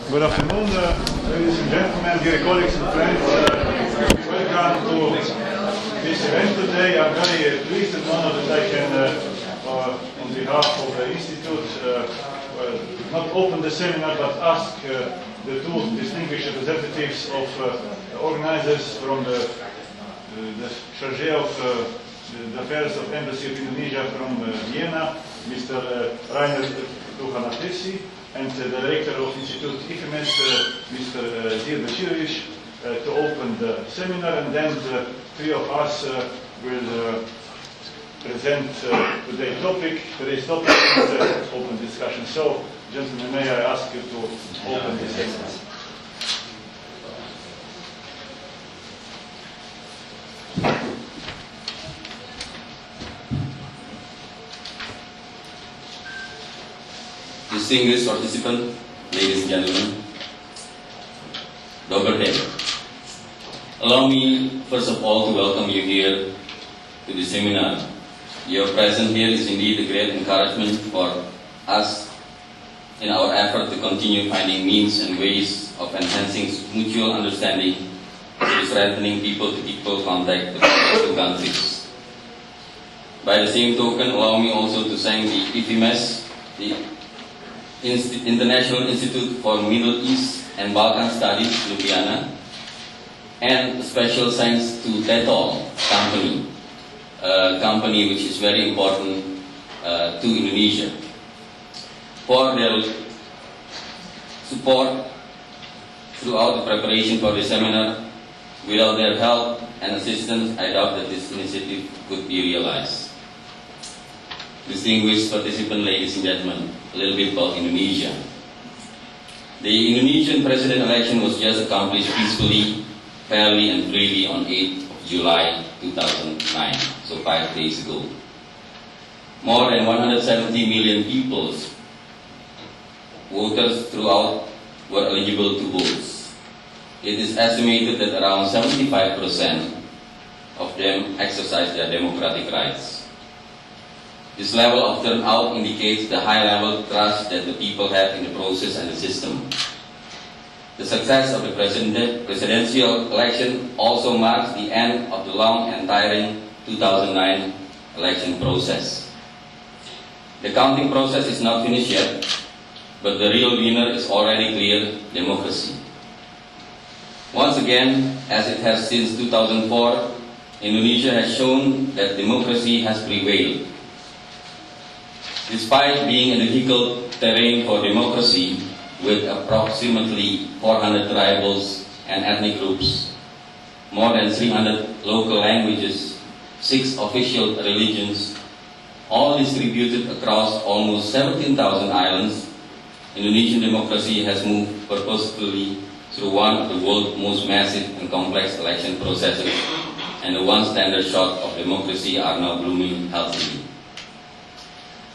Good afternoon, ladies and gentlemen, dear colleagues and friends. Welcome to this event today. I'm very pleased and honored that I can, on behalf of the Institute, not open the seminar but ask the two distinguished representatives of the organizers from the Chargé of the Affairs of Embassy of Indonesia from Vienna, Mr. Rainer Duhanatesi, and the director of Institute Ifimes, Mr. Zir Bečirović, to open the seminar, and then the three of us will present today's topic and open discussion. So, gentlemen, may I ask you to open this seminar? Distinguished participants, ladies and gentlemen, Dobar day. Allow me first of all to welcome you here to the seminar. Your presence here is indeed a great encouragement for us in our effort to continue finding means and ways of enhancing mutual understanding through strengthening people-to-people contact between two countries. By the same token, allow me also to thank the Ifimes, the International Institute for Middle East and Balkan Studies, Ljubljana, and special thanks to Tetol company, a company which is very important to Indonesia, for their support throughout the preparation for the seminar. Without their help and assistance, I doubt that this initiative could be realized. Distinguished participants, ladies and gentlemen, a little bit about Indonesia. The Indonesian president election was just accomplished peacefully, fairly and freely on 8th July 2009, so 5 days ago. More than 170 million people, voters throughout, were eligible to vote. It is estimated that around 75% of them exercised their democratic rights. This level of turnout indicates the high level of trust that the people have in the process and the system. The success of the presidential election also marks the end of the long and tiring 2009 election process. The counting process is not finished yet, but the real winner is already clear: democracy. Once again, as it has since 2004, Indonesia has shown that democracy has prevailed. Despite being a difficult terrain for democracy, with approximately 400 tribals and ethnic groups, more than 300 local languages, 6 official religions, all distributed across almost 17,000 islands, Indonesian democracy has moved purposefully through one of the world's most massive and complex election processes, and the one standard shot of democracy are now blooming healthily.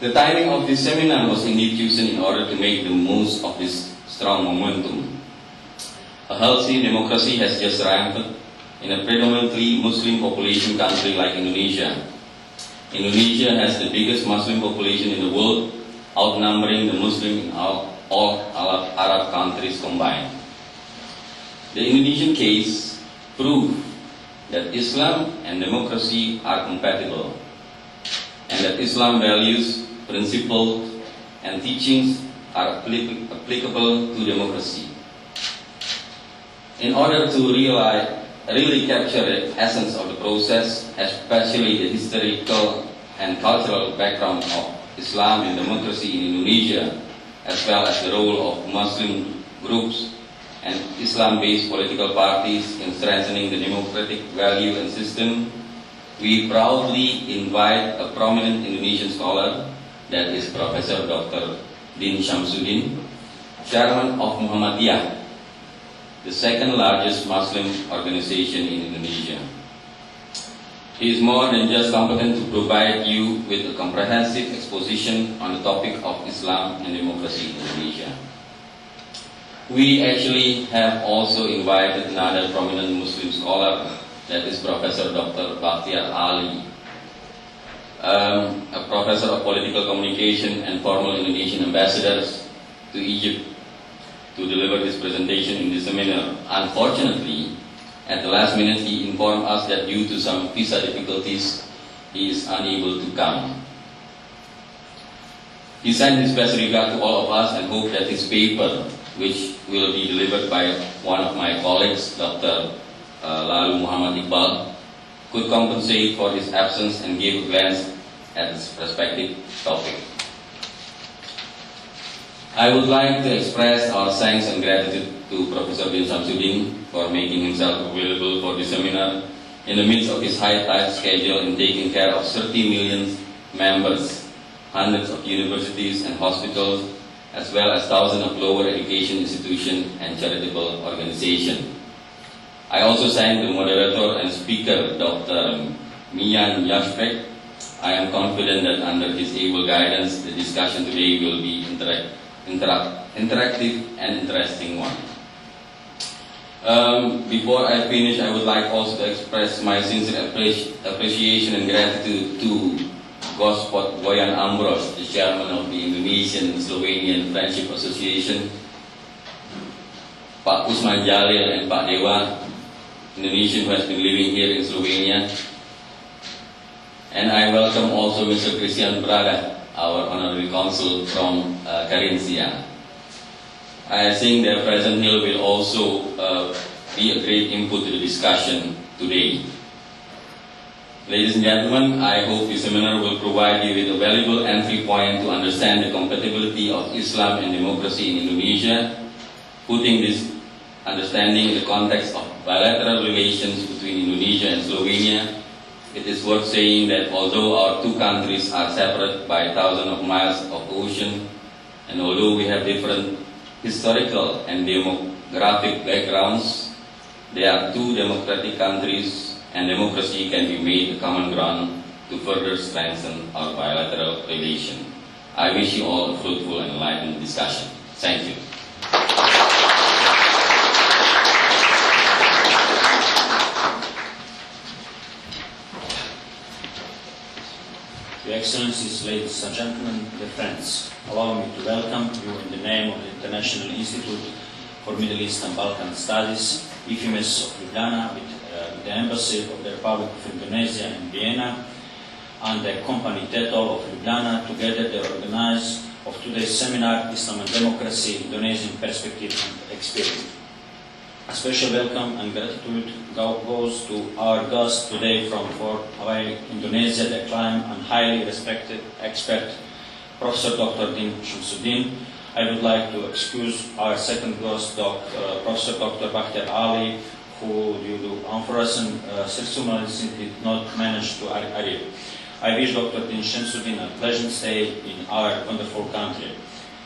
The timing of this seminar was indeed chosen in order to make the most of this strong momentum. A healthy democracy has just rampant in a predominantly Muslim population country like Indonesia. Indonesia has the biggest Muslim population in the world, outnumbering the Muslim in all Arab countries combined. The Indonesian case proved that Islam and democracy are compatible, and that Islam values, principles, and teachings are applicable to democracy. In order to really capture the essence of the process, especially the historical and cultural background of Islam and democracy in Indonesia, as well as the role of Muslim groups and Islam-based political parties in strengthening the democratic value and system, we proudly invite a prominent Indonesian scholar, that is Professor Dr. Din Syamsuddin, Chairman of Muhammadiyah, the second largest Muslim organization in Indonesia. He is more than just competent to provide you with a comprehensive exposition on the topic of Islam and democracy in Indonesia. We actually have also invited another prominent Muslim scholar, that is Professor Dr. Bakhtiar Ali, a professor of political communication and former Indonesian ambassador to Egypt. to deliver his presentation in the seminar. Unfortunately, at the last minute, he informed us that due to some visa difficulties, he is unable to come. He sent his best regard to all of us and hope that his paper, which will be delivered by one of my colleagues, Dr. Lalu Muhammad Iqbal, could compensate for his absence and give a glance at his respective topic. I would like to express our thanks and gratitude to Professor Bin Samsudin for making himself available for the seminar in the midst of his high-tight schedule in taking care of 30 million members, hundreds of universities and hospitals, as well as thousands of lower education institutions and charitable organizations. I also thank the moderator and speaker, Dr. Mian Yashpek. I am confident that under his able guidance, the discussion today will be interactive and interesting one. Before I finish, I would like also to express my sincere appreciation and gratitude to Gospod Boyan Ambros, the chairman of the Indonesian Slovenian Friendship Association, Pak Usman Jalil and Pak Dewa, Indonesian who has been living here in Slovenia. And I welcome also Mr. Christian Braga, our honorary consul from Carinthia. I think their presence here will also be a great input to the discussion today. Ladies and gentlemen, I hope this seminar will provide you with a valuable entry point to understand the compatibility of Islam and democracy in Indonesia, putting this understanding in the context of bilateral relations between Indonesia and Slovenia. It is worth saying that although our two countries are separate by thousands of miles of ocean, and although we have different historical and demographic backgrounds, they are two democratic countries, and democracy can be made a common ground to further strengthen our bilateral relation. I wish you all a fruitful and enlightened discussion. Thank you. Your Excellencies, ladies and gentlemen, dear friends, allow me to welcome you in the name of the International Institute for Middle East and Balkan Studies, Ifimes of Ljubljana, with the Embassy of the Republic of Indonesia in Vienna, and the company TETOL of Ljubljana. Together they organize of today's seminar, Islam and Democracy, Indonesian Perspective and Experience. A special welcome and gratitude goes to our guest today from Hawaii, Indonesia, the acclaimed and highly respected expert, Professor Dr. Din Shamsuddin. I would like to excuse our second guest, Professor Dr. Bakhtiar Ali, who, due to unforeseen circumstances, did not manage to arrive. I wish Dr. Din Shamsuddin a pleasant stay in our wonderful country.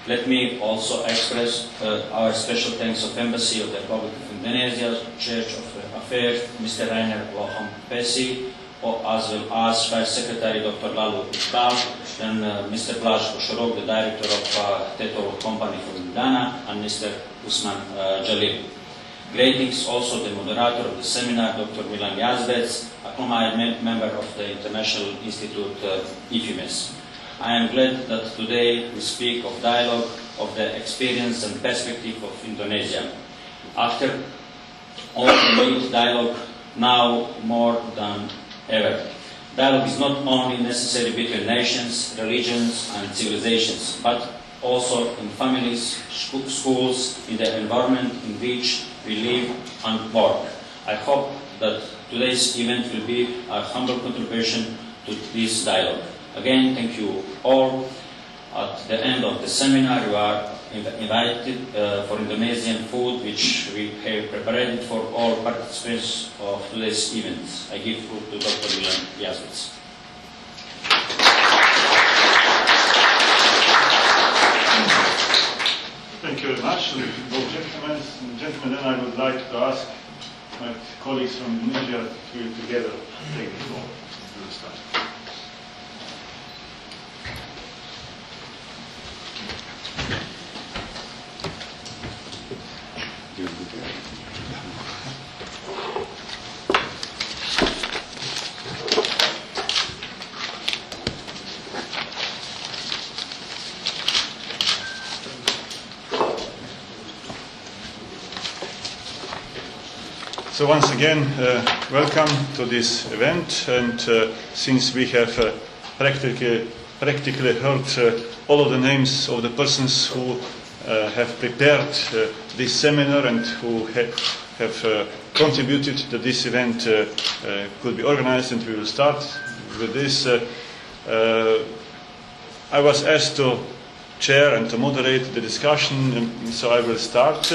Let me also express our special thanks of Embassy of the Republic of Indonesia, Church of Affairs, Mr. Rainer Loham Pesi, as well as Vice Secretary Dr. Lalu Iqbal, and Mr. Blaž Košorok, the Director of TETOL Company for Ljubljana, and Mr. Usman Jalil. Greetings also the moderator of the seminar, Dr. Milan Yazbec, acclaimed member of the International Institute Ifimes. I am glad that today we speak of dialogue, of the experience and perspective of Indonesia. After all, we need dialogue now more than ever. Dialogue is not only necessary between nations, religions and civilizations, but also in families, schools, in the environment in which we live and work. I hope that today's event will be a humble contribution to this dialogue. Again, thank you all. At the end of the seminar, you are invited for Indonesian food, which we have prepared for all participants of today's event. I give floor to Dr. Milan Yazbec. Thank you very much, both gentlemen. Then I would like to ask my colleagues from Indonesia to together take the floor to discuss. So once again, welcome to this event, and since we have practically heard all of the names of the persons who have prepared this seminar and who have contributed that this event could be organized, and we will start with this. I was asked to chair and to moderate the discussion, and so I will start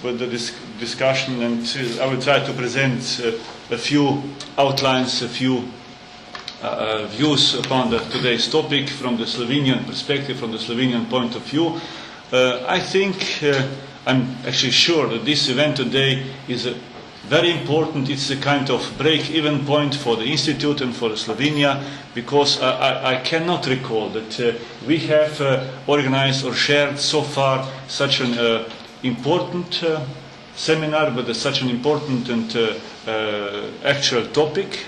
with the discussion, and I will try to present a few outlines, a few views upon today's topic from the Slovenian perspective, from the Slovenian point of view. I think, I'm actually sure that this event today is very important. It's a kind of break-even point for the Institute and for Slovenia, because I cannot recall that we have organized or shared so far such an important seminar with such an important and actual topic.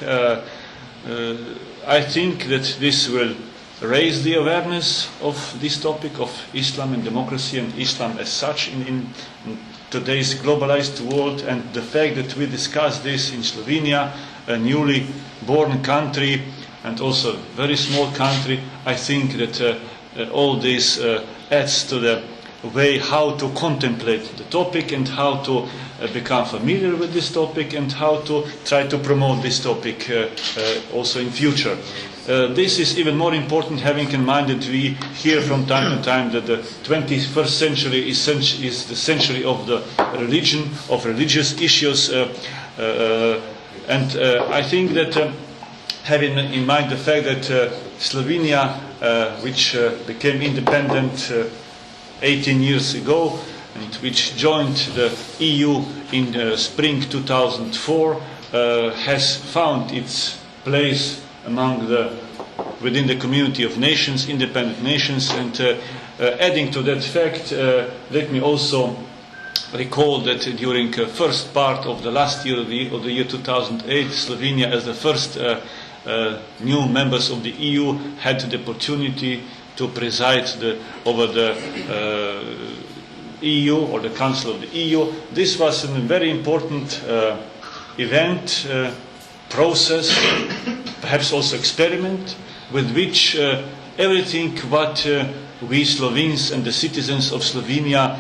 I think that this will raise the awareness of this topic of Islam and democracy and Islam as such in today's globalized world, and the fact that we discuss this in Slovenia, a newly born country and also a very small country, I think that all this adds to the way how to contemplate the topic and how to become familiar with this topic and how to try to promote this topic also in future. This is even more important, having in mind that we hear from time to time that the 21st century is the century of the religion, of religious issues, and I think that having in mind the fact that Slovenia, which became independent 18 years ago, and which joined the EU in spring 2004, has found its place within the community of nations, independent nations. And adding to that fact, let me also recall that during the first part of the last year, of the year 2008, Slovenia, as the first new members of the EU, had the opportunity to preside over the EU, or the Council of the EU. This was a very important event, process, perhaps also experiment, with which everything what we Slovenes and the citizens of Slovenia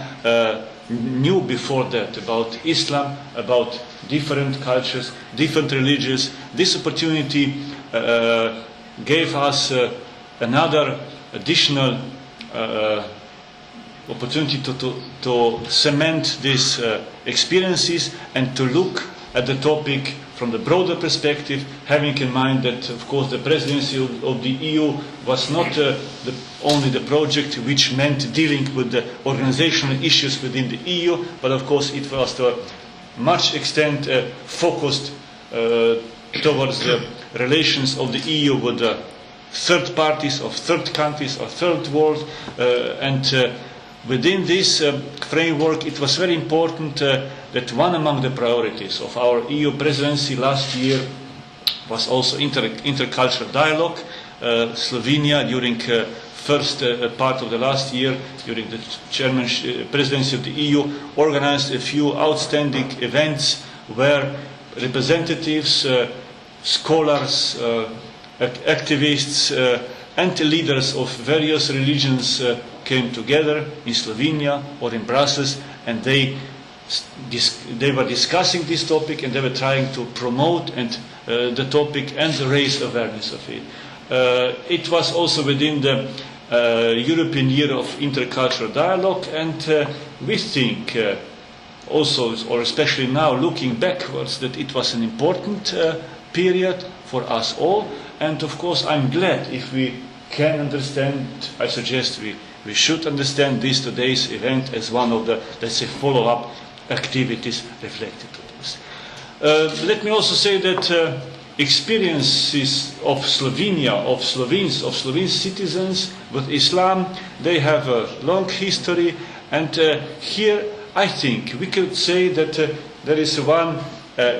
knew before that about Islam, about different cultures, different religions, this opportunity gave us another additional opportunity to cement these experiences and to look at the topic from the broader perspective, having in mind that, of course, the presidency of the EU was not only the project which meant dealing with the organizational issues within the EU, but of course it was to a much extent focused towards the relations of the EU with the third parties, of third countries, of third world, and within this framework, it was very important that one among the priorities of our EU presidency last year was also intercultural dialogue. Slovenia, during first part of the last year, during the presidency of the EU, organized a few outstanding events where representatives, scholars, activists, and leaders of various religions came together in Slovenia or in Brussels, and they were discussing this topic, and they were trying to promote the topic and raise awareness of it. It was also within the European Year of Intercultural Dialogue, and we think also, or especially now looking backwards, that it was an important period for us all. And of course, I'm glad if we can understand, I suggest we should understand today's event as one of the, let's say, follow-up activities reflected to this. Let me also say that experiences of Slovenia, of Slovene citizens with Islam, they have a long history, and here I think we could say that there is one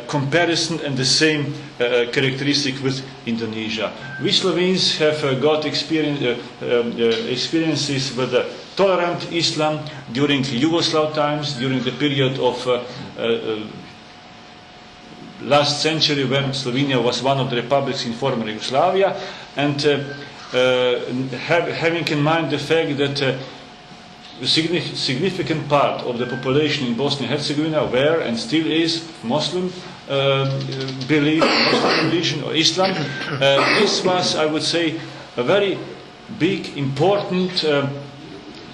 comparison and the same characteristic with Indonesia. We Slovenes have got experiences with tolerant Islam during Yugoslav times, during the period of last century when Slovenia was one of the republics in former Yugoslavia, and having in mind the fact that a significant part of the population in Bosnia and Herzegovina were and still is Muslim belief, Muslim religion or Islam. This was, I would say, a very big, important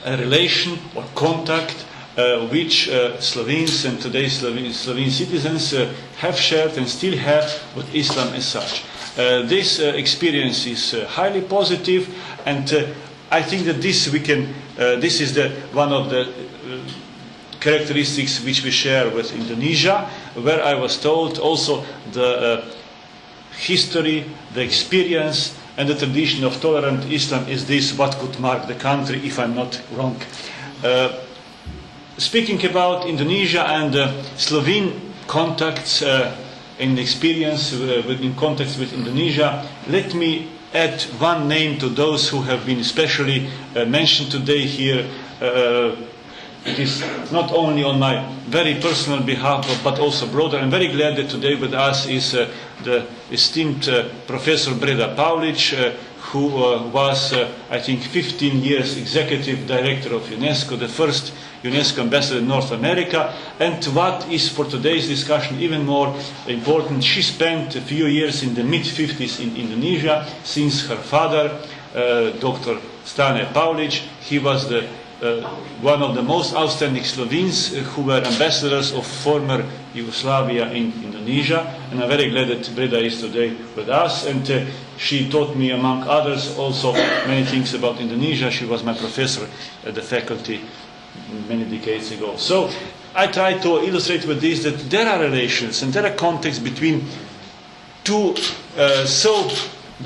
relation or contact which Slovenes and today's Slovene citizens have shared and still have with Islam as such. This experience is highly positive, and I think that this is one of the characteristics which we share with Indonesia, where I was told also the history, the experience, and the tradition of tolerant Islam is this what could mark the country, if I'm not wrong. Speaking about Indonesia and Slovene contacts and experience in context with Indonesia, let me add one name to those who have been especially mentioned today here. It is not only on my very personal behalf, but also broader. I'm very glad that today with us is the esteemed Professor Breda Pavlic, who was, I think, 15 years executive director of UNESCO, the first UNESCO ambassador in North America. And what is for today's discussion even more important, she spent a few years in the mid-50s in Indonesia, since her father, Dr. Stane Pavlic, he was one of the most outstanding Slovenes who were ambassadors of former Yugoslavia in Indonesia, and I'm very glad that Breda is today with us, and she taught me, among others, also many things about Indonesia. She was my professor at the faculty many decades ago. So I try to illustrate with this that there are relations and there are contexts between two so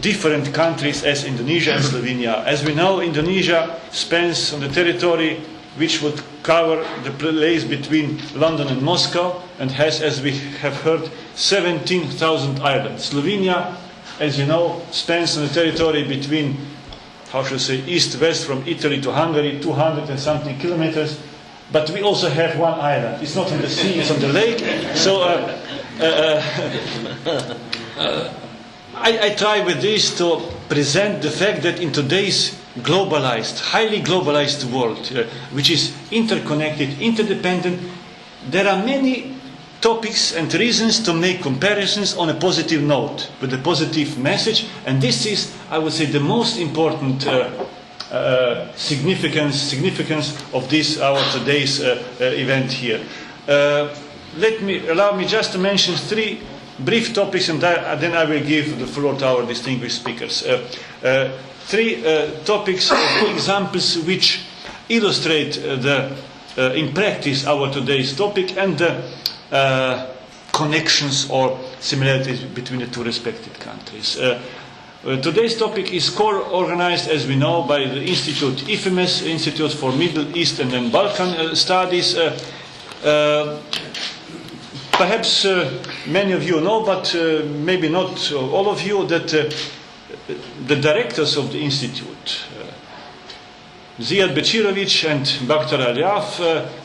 different countries as Indonesia and Slovenia. As we know, Indonesia spans on the territory which would cover the place between London and Moscow, and has, as we have heard, 17,000 islands. Slovenia, as you know, spans on the territory between, how should I say, east-west from Italy to Hungary, 200 and something kilometers. But we also have one island. It's not on the sea, it's on the lake. So I try with this to present the fact that in today's globalized, highly globalized world, which is interconnected, interdependent, there are many topics and reasons to make comparisons on a positive note, with a positive message, and this is, I would say, the most important significance of this, our today's event here. Allow me just to mention three brief topics, and then I will give the floor to our distinguished speakers. Three topics, examples which illustrate in practice our today's topic and the connections or similarities between the two respective countries. Today's topic is co-organized, as we know, by the Institute Ifimes, Institute for Middle East and then Balkan Studies. Perhaps many of you know, but maybe not all of you, that the directors of the institute, Zijad Bečirović and Bakhtar Aljaf,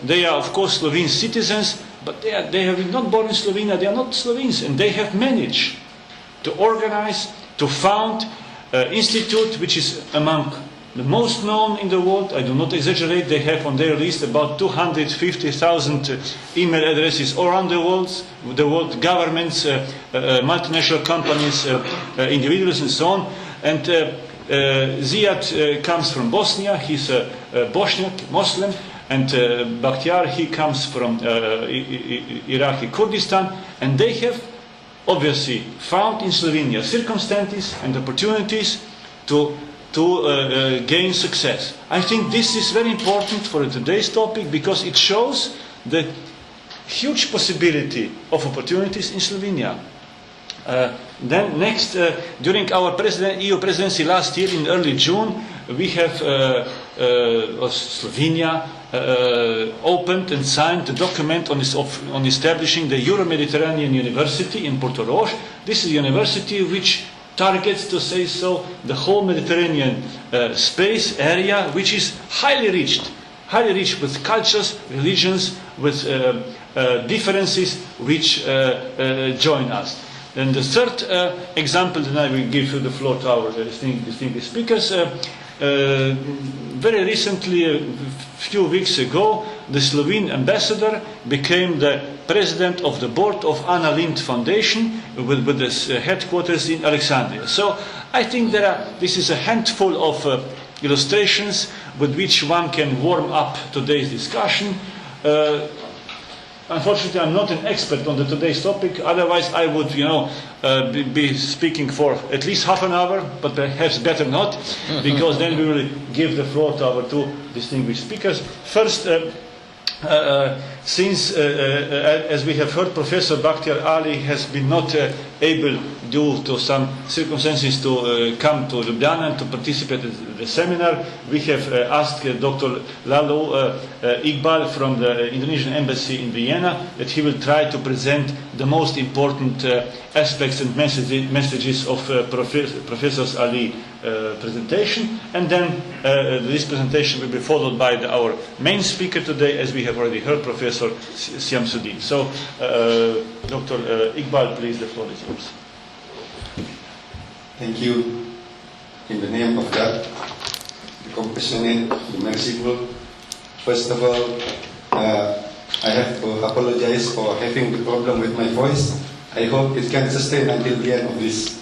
they are of course Slovene citizens, but they have been not born in Slovenia, they are not Slovenes, and they have managed to organize, to found an institute which is among the most known in the world. I do not exaggerate. They have on their list about 250,000 email addresses all around the world, governments, multinational companies, individuals and so on. And Zijad comes from Bosnia. He's a Bosniak Muslim, and Bakhtiar, he comes from Iraqi Kurdistan, and they have obviously found in Slovenia circumstances and opportunities to gain success. I think this is very important for today's topic because it shows the huge possibility of opportunities in Slovenia. Then next, during our EU presidency last year in early June, we have Slovenia opened and signed the document on establishing the Euro-Mediterranean University in Portorož. This is a university which targets, to say so, the whole Mediterranean space area, which is highly reached. highly rich with cultures, religions, with differences which join us. And the third example, then I will give you the floor to our distinguished speakers. Very recently, a few weeks ago, the Slovene ambassador became the president of the board of Anna Lindh Foundation with its headquarters in Alexandria. So I think this is a handful of illustrations with which one can warm up today's discussion. Unfortunately, I'm not an expert on today's topic. Otherwise, I would, be speaking for at least half an hour, but perhaps better not, because then we will give the floor to our two distinguished speakers. First, since, as we have heard, Professor Bakhtiar Ali has been not able, due to some circumstances, to come to Ljubljana and to participate in the seminar, we have asked Dr. Lalo Iqbal from the Indonesian Embassy in Vienna that he will try to present the most important aspects and messages of Professor Ali's presentation, and then this presentation will be followed by our main speaker today, as we have already heard, Professor Syamsuddin. So, Dr. Iqbal, please, the floor is yours. Thank you. In the name of God, the compassionate, the merciful. First of all, I have to apologize for having the problem with my voice. I hope it can sustain until the end of this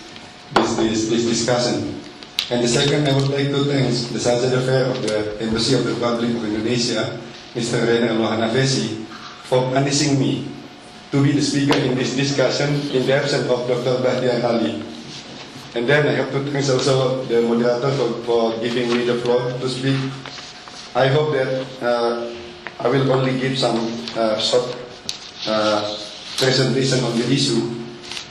discussion. And the second, I would like to thank the Sergeant Affair of the Embassy of the Republic of Indonesia, Mr. René Lohanavesi, for punishing me to be the speaker in this discussion in the absence of Dr. Bakhtiar Ali. And then I have to thank also the moderator for giving me the floor to speak. I hope that I will only give some short presentation on the issue.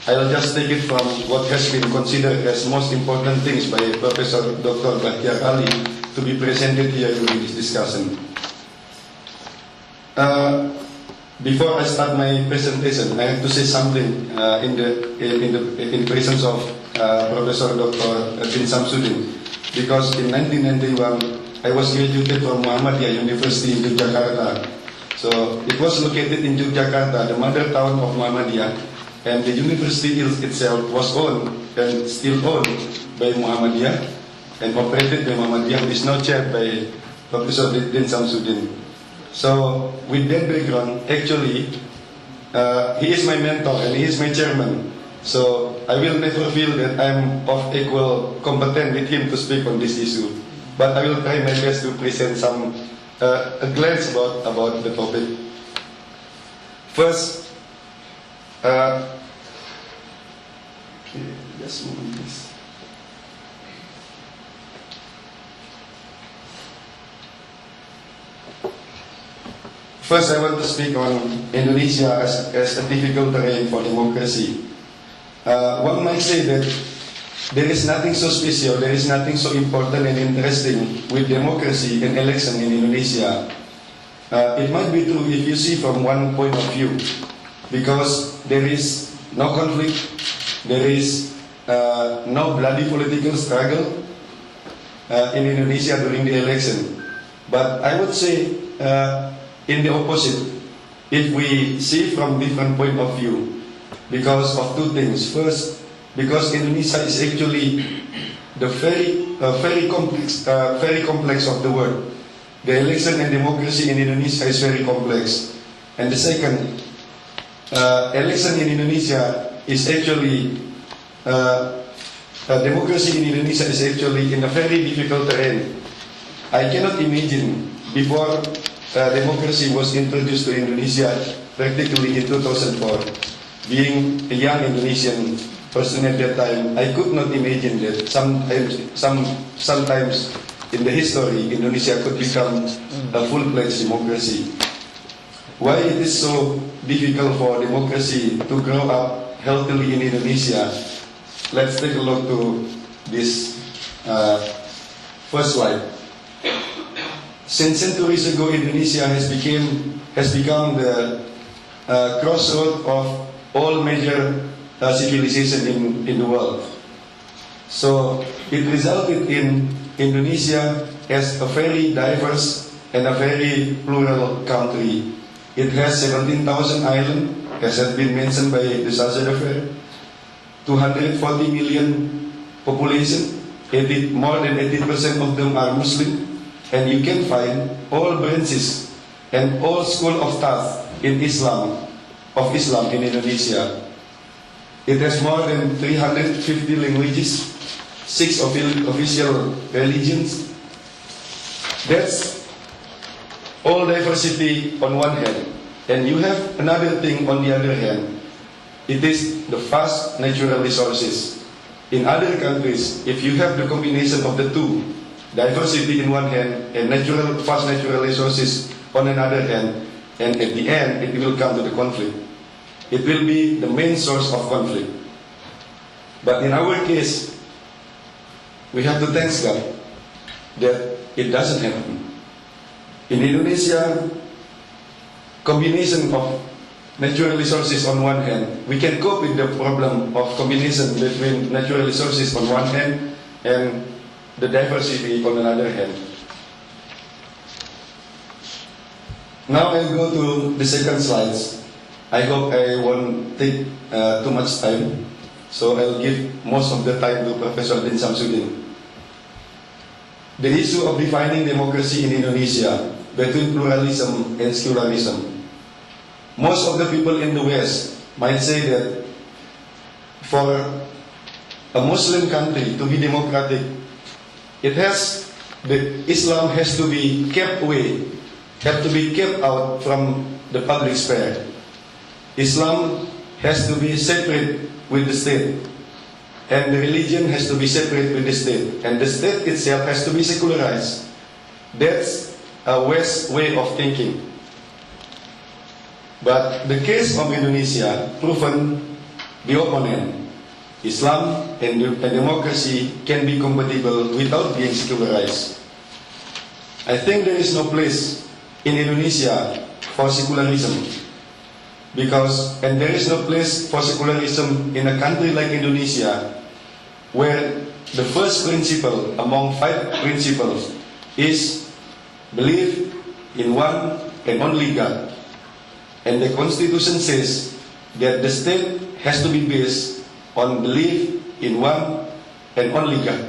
I will just take it from what has been considered as most important things by Professor Dr. Bakhtiar Ali to be presented here during this discussion. Before I start my presentation, I have to say something in presence of Professor Dr. bin Samsudin, because in 1991 I was graduated from Muhammadiyah University in Yogyakarta. So it was located in Yogyakarta, the mother town of Muhammadiyah, and the university itself was owned and still owned by Muhammadiyah and operated by Muhammadiyah, which is now chaired by Professor bin Samsudin. So with that background, actually, he is my mentor and he is my chairman. So I will never feel that I'm of equal competence with him to speak on this issue. But I will try my best to present some a glance about the topic. First, just a moment, please. First, I want to speak on Indonesia as a difficult terrain for democracy. One might say that there is nothing so special, there is nothing so important and interesting with democracy and election in Indonesia. It might be true if you see from one point of view, because there is no conflict, there is no bloody political struggle in Indonesia during the election. But I would say in the opposite, if we see from different point of view, because of two things. First, because Indonesia is actually the very complex of the world. The election and democracy in Indonesia is very complex. And the second, election in Indonesia is actually democracy in Indonesia is actually in a very difficult terrain. I cannot imagine before democracy was introduced to Indonesia practically in 2004. Being a young Indonesian person at that time, I could not imagine that sometimes in the history Indonesia could become a full-fledged democracy. Why it is so difficult for democracy to grow up healthily in Indonesia? Let's take a look to this first slide. Since centuries ago, Indonesia has become the crossroad of all major civilizations in the world. So it resulted in Indonesia as a very diverse and a very plural country. It has 17,000 islands, as has been mentioned by the Charge d'Affaires, 240 million population, more than 80% of them are Muslim, and you can find all branches and all school of thought in Islam in Indonesia. It has more than 350 languages, 6 official religions. That's all diversity on one hand. And you have another thing on the other hand. It is the vast natural resources. In other countries, if you have the combination of the two, diversity in one hand and vast natural resources on another hand, and at the end it will come to the conflict. It will be the main source of conflict. But in our case, we have to thank God that it doesn't happen. In Indonesia, combination of natural resources on one hand, we can cope with the problem of combination between natural resources on one hand and the diversity on another hand. Now I'll go to the second slides. I hope I won't take too much time, so I'll give most of the time to Professor Din Samsudin. The issue of defining democracy in Indonesia between pluralism and secularism. Most of the people in the West might say that for a Muslim country to be democratic, Islam has to be kept away, have to be kept out from the public sphere. Islam has to be separate with the state, and the religion has to be separate with the state, and the state itself has to be secularized. That's a West way of thinking. But the case of Indonesia proven the opponent. Islam and democracy can be compatible without being secularized. I think there is no place in Indonesia for secularism, and there is no place for secularism in a country like Indonesia, where the first principle among 5 principles is belief in one and only God. And the Constitution says that the state has to be based on belief in one and only God.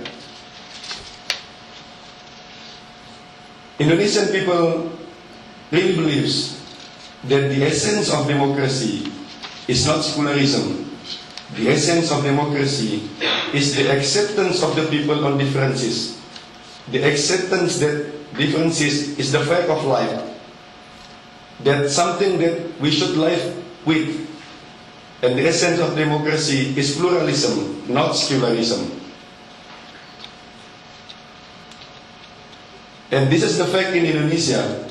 Indonesian people really believes that the essence of democracy is not secularism. The essence of democracy is the acceptance of the people on differences. The acceptance that differences is the fact of life. That's something that we should live with. And the essence of democracy is pluralism, not secularism. And this is the fact in Indonesia.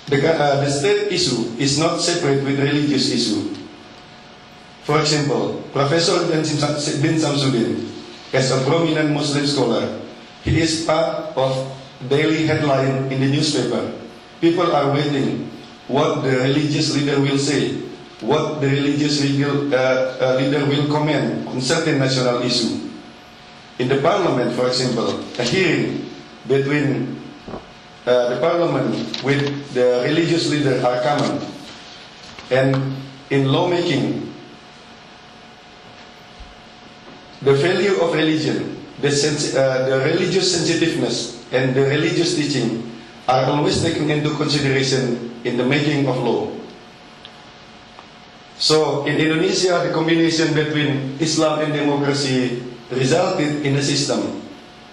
The state issue is not separate with religious issue. For example, Professor Din Samsudin, as a prominent Muslim scholar, he is part of daily headline in the newspaper. People are waiting what the religious leader will say, what the religious leader will comment on certain national issue. In the parliament, for example, a hearing between the parliament with the religious leader are common. And in lawmaking, the value of religion, the religious sensitiveness and the religious teaching are always taken into consideration in the making of law. So in Indonesia, the combination between Islam and democracy resulted in a system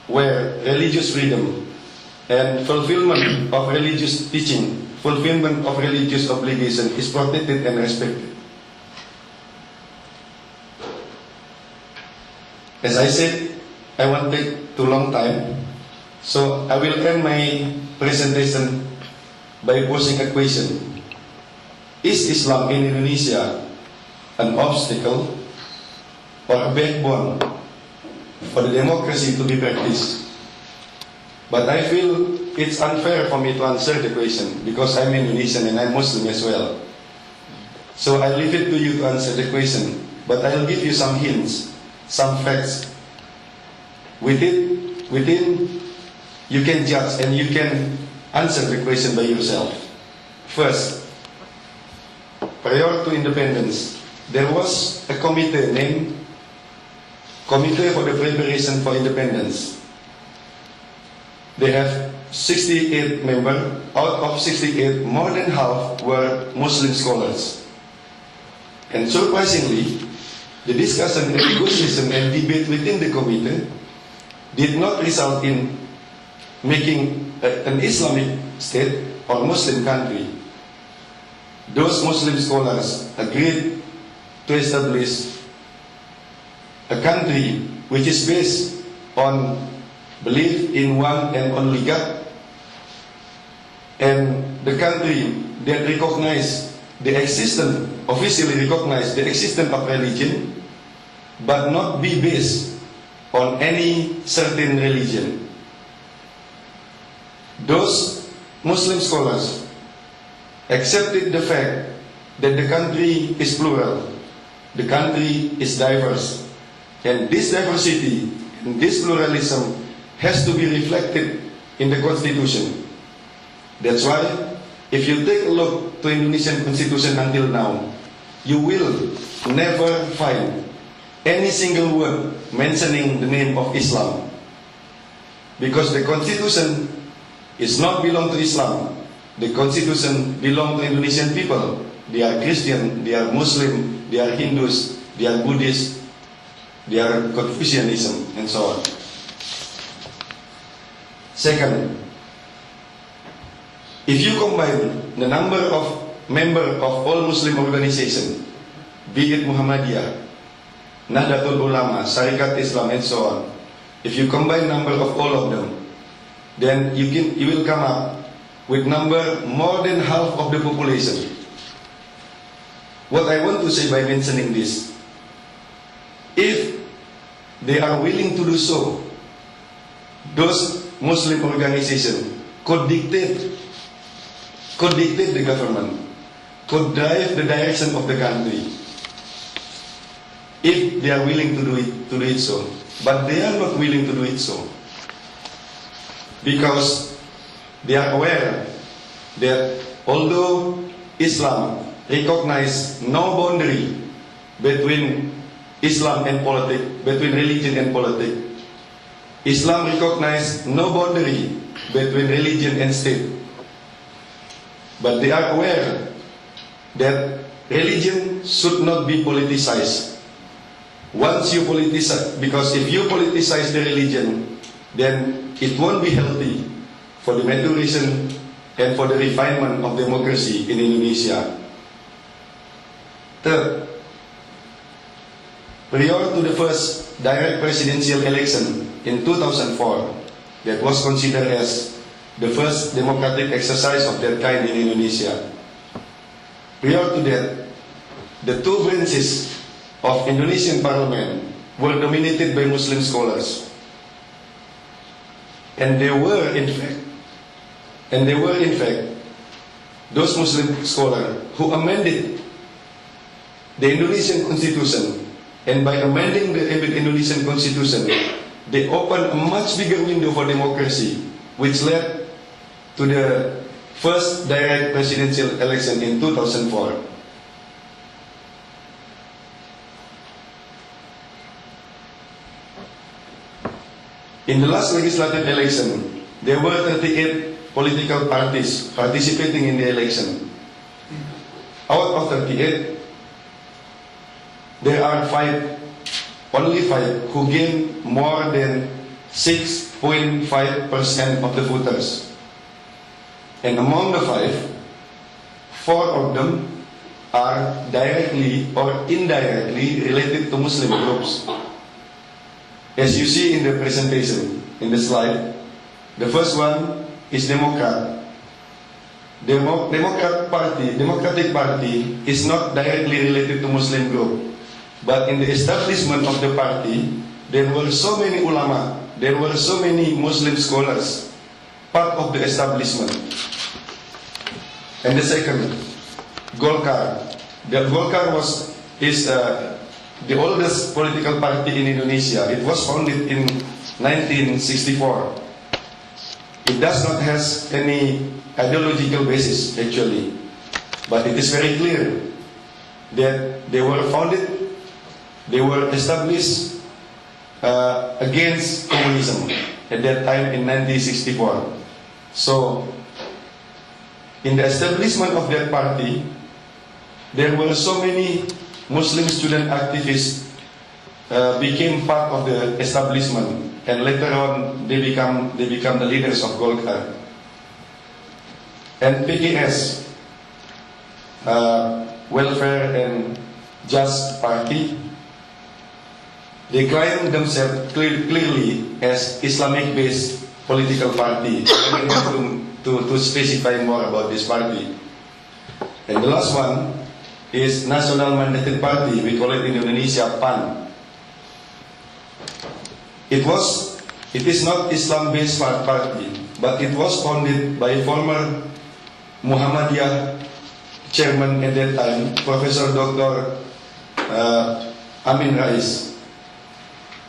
where religious freedom and fulfillment of religious teaching, fulfillment of religious obligation is protected and respected. As I said, I won't take too long time, so I will end my presentation by posing a question. Is Islam in Indonesia an obstacle or a backbone for the democracy to be practiced? But I feel it's unfair for me to answer the question because I'm Indonesian and I'm Muslim as well. So I leave it to you to answer the question, but I'll give you some hints, some facts. Within you can judge and you can answer the question by yourself. First, prior to independence, there was a committee named Committee for the Preparation for Independence. They have 68 members. Out of 68, more than half were Muslim scholars. And surprisingly, the discussion, negotiation, and debate within the committee did not result in making an Islamic state or Muslim country. Those Muslim scholars agreed to establish a country which is based on belief in one and only God, and the country that officially recognize the existence of religion, but not be based on any certain religion. Those Muslim scholars accepted the fact that the country is plural, the country is diverse, and this diversity and this pluralism has to be reflected in the constitution. That's why, if you take a look to Indonesian constitution until now, you will never find any single word mentioning the name of Islam. Because the constitution is not belong to Islam. The constitution belong to Indonesian people. They are Christian, they are Muslim, they are Hindus, they are Buddhist, they are Confucianism, and so on. Second, if you combine the number of members of all Muslim organizations, be it Muhammadiyah, Nahdlatul Ulama, Syarikat Islam, and so on, if you combine number of all of them, then you will come up with number more than half of the population. What I want to say by mentioning this, if they are willing to do so, those Muslim organizations could dictate the government, could drive the direction of the country, if they are willing to do it so. But they are not willing to do it so, because they are aware that although Islam recognizes no boundary between Islam and politics, between religion and politics, Islam recognizes no boundary between religion and state. But they are aware that religion should not be politicized. Once you politicize, because if you politicize the religion, then it won't be healthy for the maturation and for the refinement of democracy in Indonesia. Third, prior to the first direct presidential election in 2004, that was considered as the first democratic exercise of that kind in Indonesia. Prior to that, the two branches of Indonesian parliament were dominated by Muslim scholars. And they were in fact those Muslim scholars who amended the Indonesian constitution. And by amending the Indonesian constitution, they opened a much bigger window for democracy, which led to the first direct presidential election in 2004. In the last legislative election, there were 38 political parties participating in the election. Out of 38, there are only five who gained more than 6.5% of the voters. And among the five, 4 of them are directly or indirectly related to Muslim groups. As you see in the presentation, in the slide, the first one is Democrat. Democratic Party is not directly related to Muslim group. But in the establishment of the party, there were so many ulama, there were so many Muslim scholars, part of the establishment. And the second, Golkar. The Golkar is the oldest political party in Indonesia. It was founded in 1964. it does not has any ideological basis actually, but it is very clear that they were founded, they were established against communism at that time in 1964. So, in the establishment of that party, there were so many Muslim student activists became part of the establishment, and later on they become the leaders of Golkar. And PKS, Welfare and Just Party, they claim themselves clearly as Islamic-based political party. I will have to specify more about this party. And the last one is National Mandated Party. We call it in Indonesia PAN. It is not Islam-based party, but it was founded by former Muhammadiyah chairman at that time, Professor Dr. Amin Rais.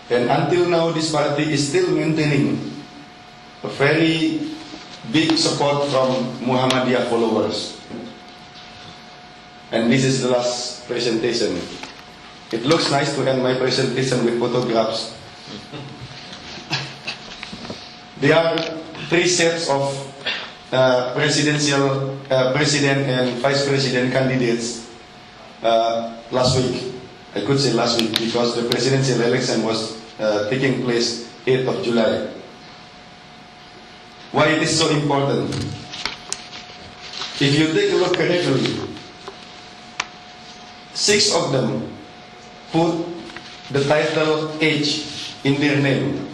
And until now, this party is still maintaining a very big support from Muhammadiyah followers. And this is the last presentation. It looks nice to end my presentation with photographs. There are 3 sets of president and vice president candidates last week. I could say last week because the presidential election was taking place 8th of July. Why it is so important? If you take a look carefully, 6 of them put the title H in their name.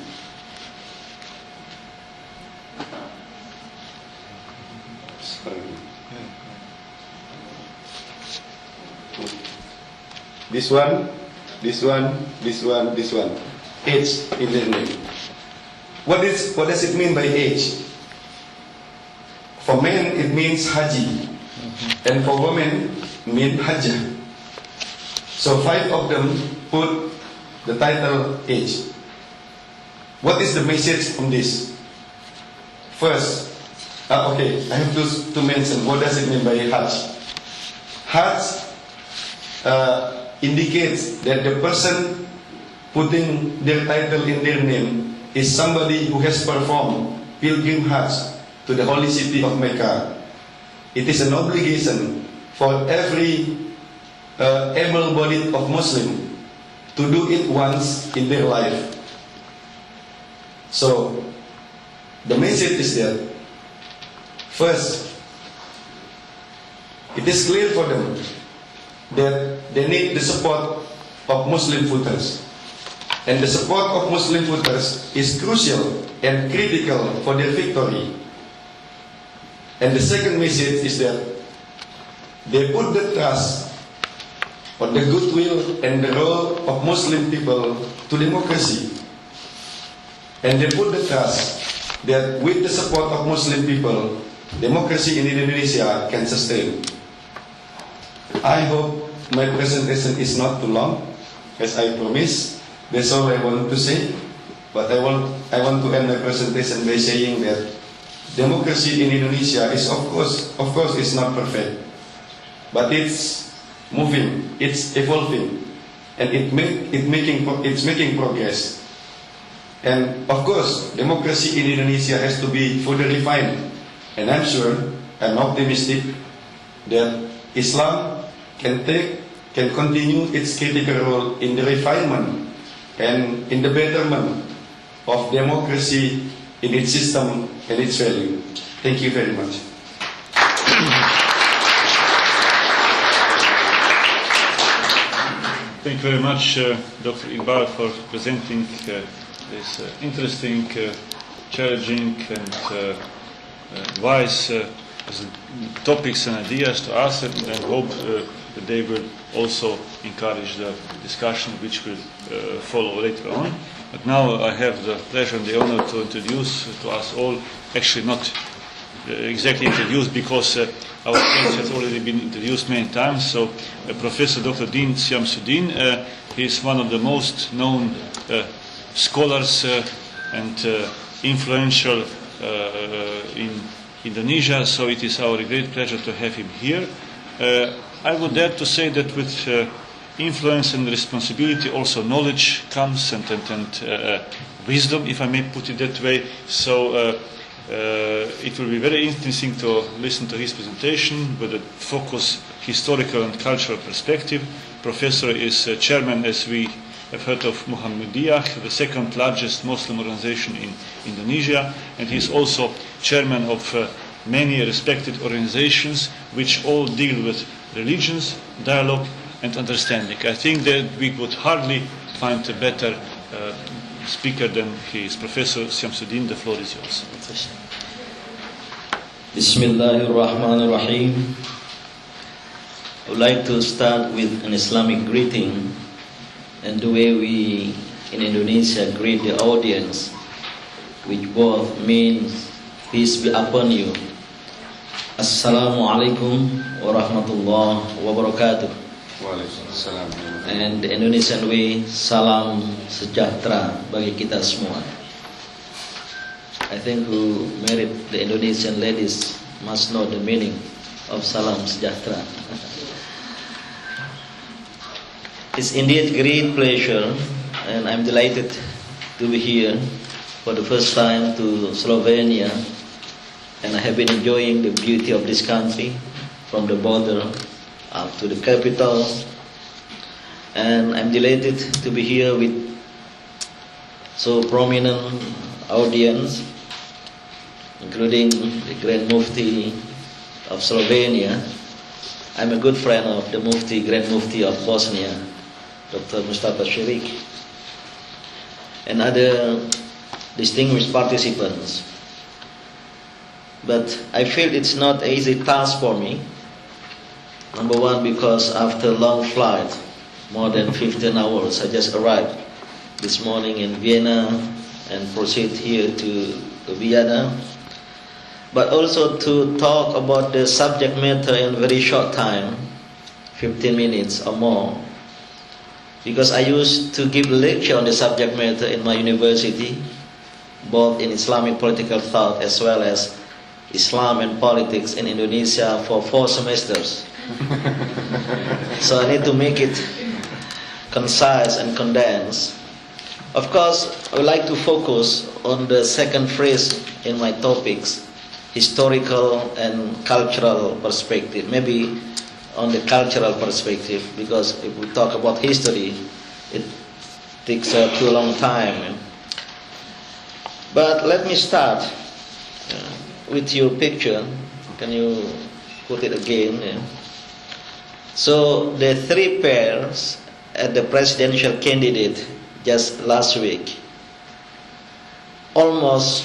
This one, this one, this one, this one. H in their name. What does it mean by H? For men it means Haji, and for women it means Hajjah. So 5 of them put the title H. What is the message from this? First, okay, I have to mention what does it mean by Hajj. Hajj indicates that the person putting their title in their name is somebody who has performed pilgrim Hajj to the holy city of Mecca. It is an obligation for every able-bodied of Muslim to do it once in their life. So, the message is that first, it is clear for them that they need the support of Muslim voters. And the support of Muslim voters is crucial and critical for their victory. And the second message is that they put the trust on the goodwill and the role of Muslim people to democracy. And they put the trust that with the support of Muslim people, democracy in Indonesia can sustain. I hope my presentation is not too long, as I promised. That's all I want to say. But I want to end my presentation by saying that democracy in Indonesia is of course is not perfect, but it's moving, it's evolving, and it's making progress. And of course, democracy in Indonesia has to be further refined. And I'm sure, I'm optimistic that Islam can continue its critical role in the refinement and in the betterment of democracy in its system and its value. Thank you very much. Thank you very much, Dr. Iqbal, for presenting this interesting, challenging and wise topics and ideas to us, and hope that they will also encourage the discussion which will follow later on. But now I have the pleasure and the honor to introduce to us all, actually not exactly introduced because our guest has already been introduced many times, so Professor Dr. Din Syamsuddin. He is one of the most known scholars and influential in Indonesia, so it is our great pleasure to have him here. I would dare to say that with influence and responsibility also knowledge comes and wisdom, if I may put it that way. So it will be very interesting to listen to his presentation with a focus historical and cultural perspective. Professor is chairman, as we have heard, of Muhammadiyah, the second largest Muslim organization in Indonesia, and he is also chairman of many respected organizations which all deal with religions, dialogue and understanding. I think that we could hardly find a better speaker than he is. Professor Syamsuddin, the floor is yours. Bismillahirrahmanirrahim. I would like to start with an Islamic greeting, and the way we in Indonesia greet the audience, which both means peace be upon you. Assalamualaikum warahmatullahi wabarakatuh. And the Indonesian way, salam sejahtera bagi kita semua. I think who married the Indonesian ladies must know the meaning of salam sejahtera. It's indeed great pleasure, and I'm delighted to be here for the first time to Slovenia, and I have been enjoying the beauty of this country from the border up to the capital, and I'm delighted to be here with so prominent audience, including the Grand Mufti of Slovenia. I'm a good friend of the Grand Mufti of Bosnia, Dr. Mustafa Shirik, and other distinguished participants. But I feel it's not an easy task for me. Number one, because after a long flight, more than 15 hours, I just arrived this morning in Vienna and proceed here to Vienna. But also to talk about the subject matter in very short time, 15 minutes or more. Because I used to give lecture on the subject matter in my university, both in Islamic political thought as well as Islam and politics in Indonesia for 4 semesters. So I need to make it concise and condensed. Of course, I would like to focus on the second phrase in my topics, historical and cultural perspective. Maybe on the cultural perspective, because if we talk about history, it takes too long time. But let me start with your picture. Can you put it again? So the 3 pairs at the presidential candidate just last week, almost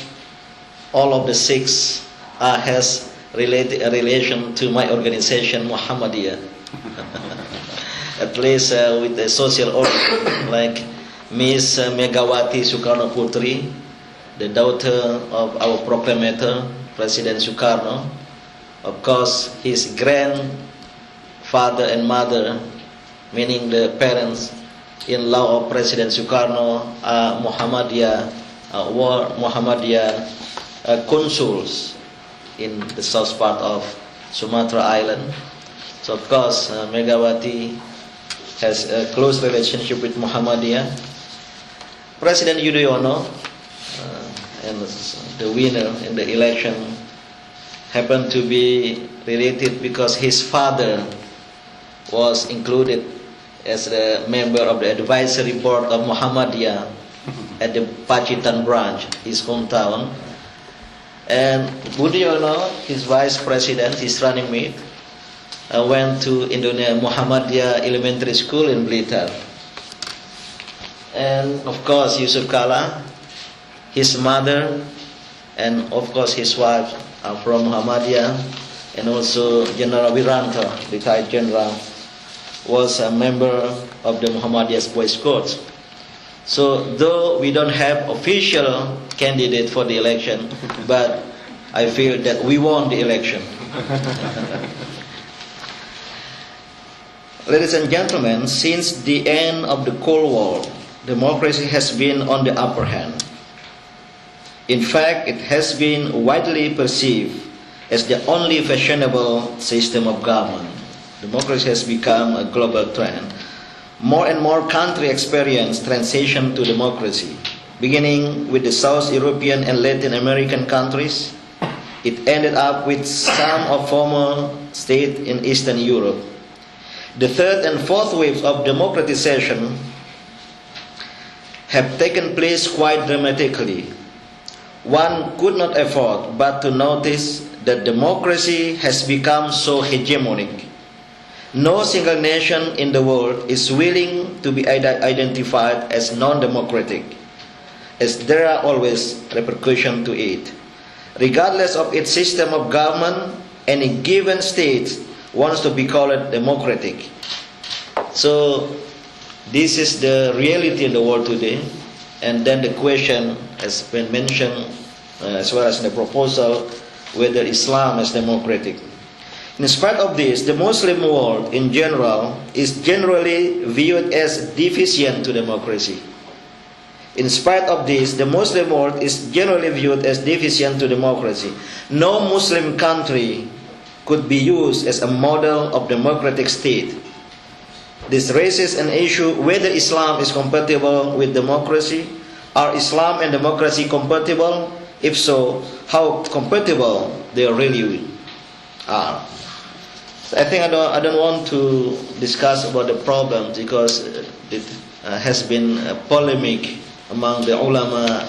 all of the 6 has a relation to my organization Muhammadiyah. At least with the social order, like Miss Megawati Soekarno Putri, the daughter of our proclamator, President Sukarno. Of course, his grandfather and mother, meaning the parents-in-law of President Sukarno, are Muhammadiyah consuls in the south part of Sumatra Island. So of course, Megawati has a close relationship with Muhammadiyah. President Yudhoyono, and the winner in the election, happened to be related because his father was included as a member of the advisory board of Muhammadiyah at the Pacitan branch, his hometown. And Budiono, his vice president, his running mate, went to Indonesia Muhammadiyah Elementary School in Blitar. And of course, Yusuf Kala, his mother, and of course his wife are from Muhammadiyah, and also General Wiranto, retired general, was a member of the Muhammadiyah Boys Scouts. So though we don't have official candidate for the election, but I feel that we won the election. Ladies and gentlemen, since the end of the Cold War, democracy has been on the upper hand. In fact, it has been widely perceived as the only fashionable system of government. Democracy has become a global trend. More and more countries experience transition to democracy, beginning with the South European and Latin American countries. It ended up with some of former states in Eastern Europe. The third and fourth waves of democratization have taken place quite dramatically. One could not afford but to notice that democracy has become so hegemonic. No single nation in the world is willing to be identified as non-democratic, as there are always repercussions to it. Regardless of its system of government, any given state wants to be called democratic. So this is the reality in the world today. And then the question has been mentioned as well as in the proposal whether Islam is democratic. In spite of this, the Muslim world in general is generally viewed as deficient to democracy. In spite of this, the Muslim world is generally viewed as deficient to democracy. No Muslim country could be used as a model of democratic state. This raises an issue whether Islam is compatible with democracy. Are Islam and democracy compatible? If so, how compatible they really are. So I think I don't want to discuss about the problem because it has been a polemic among the ulama,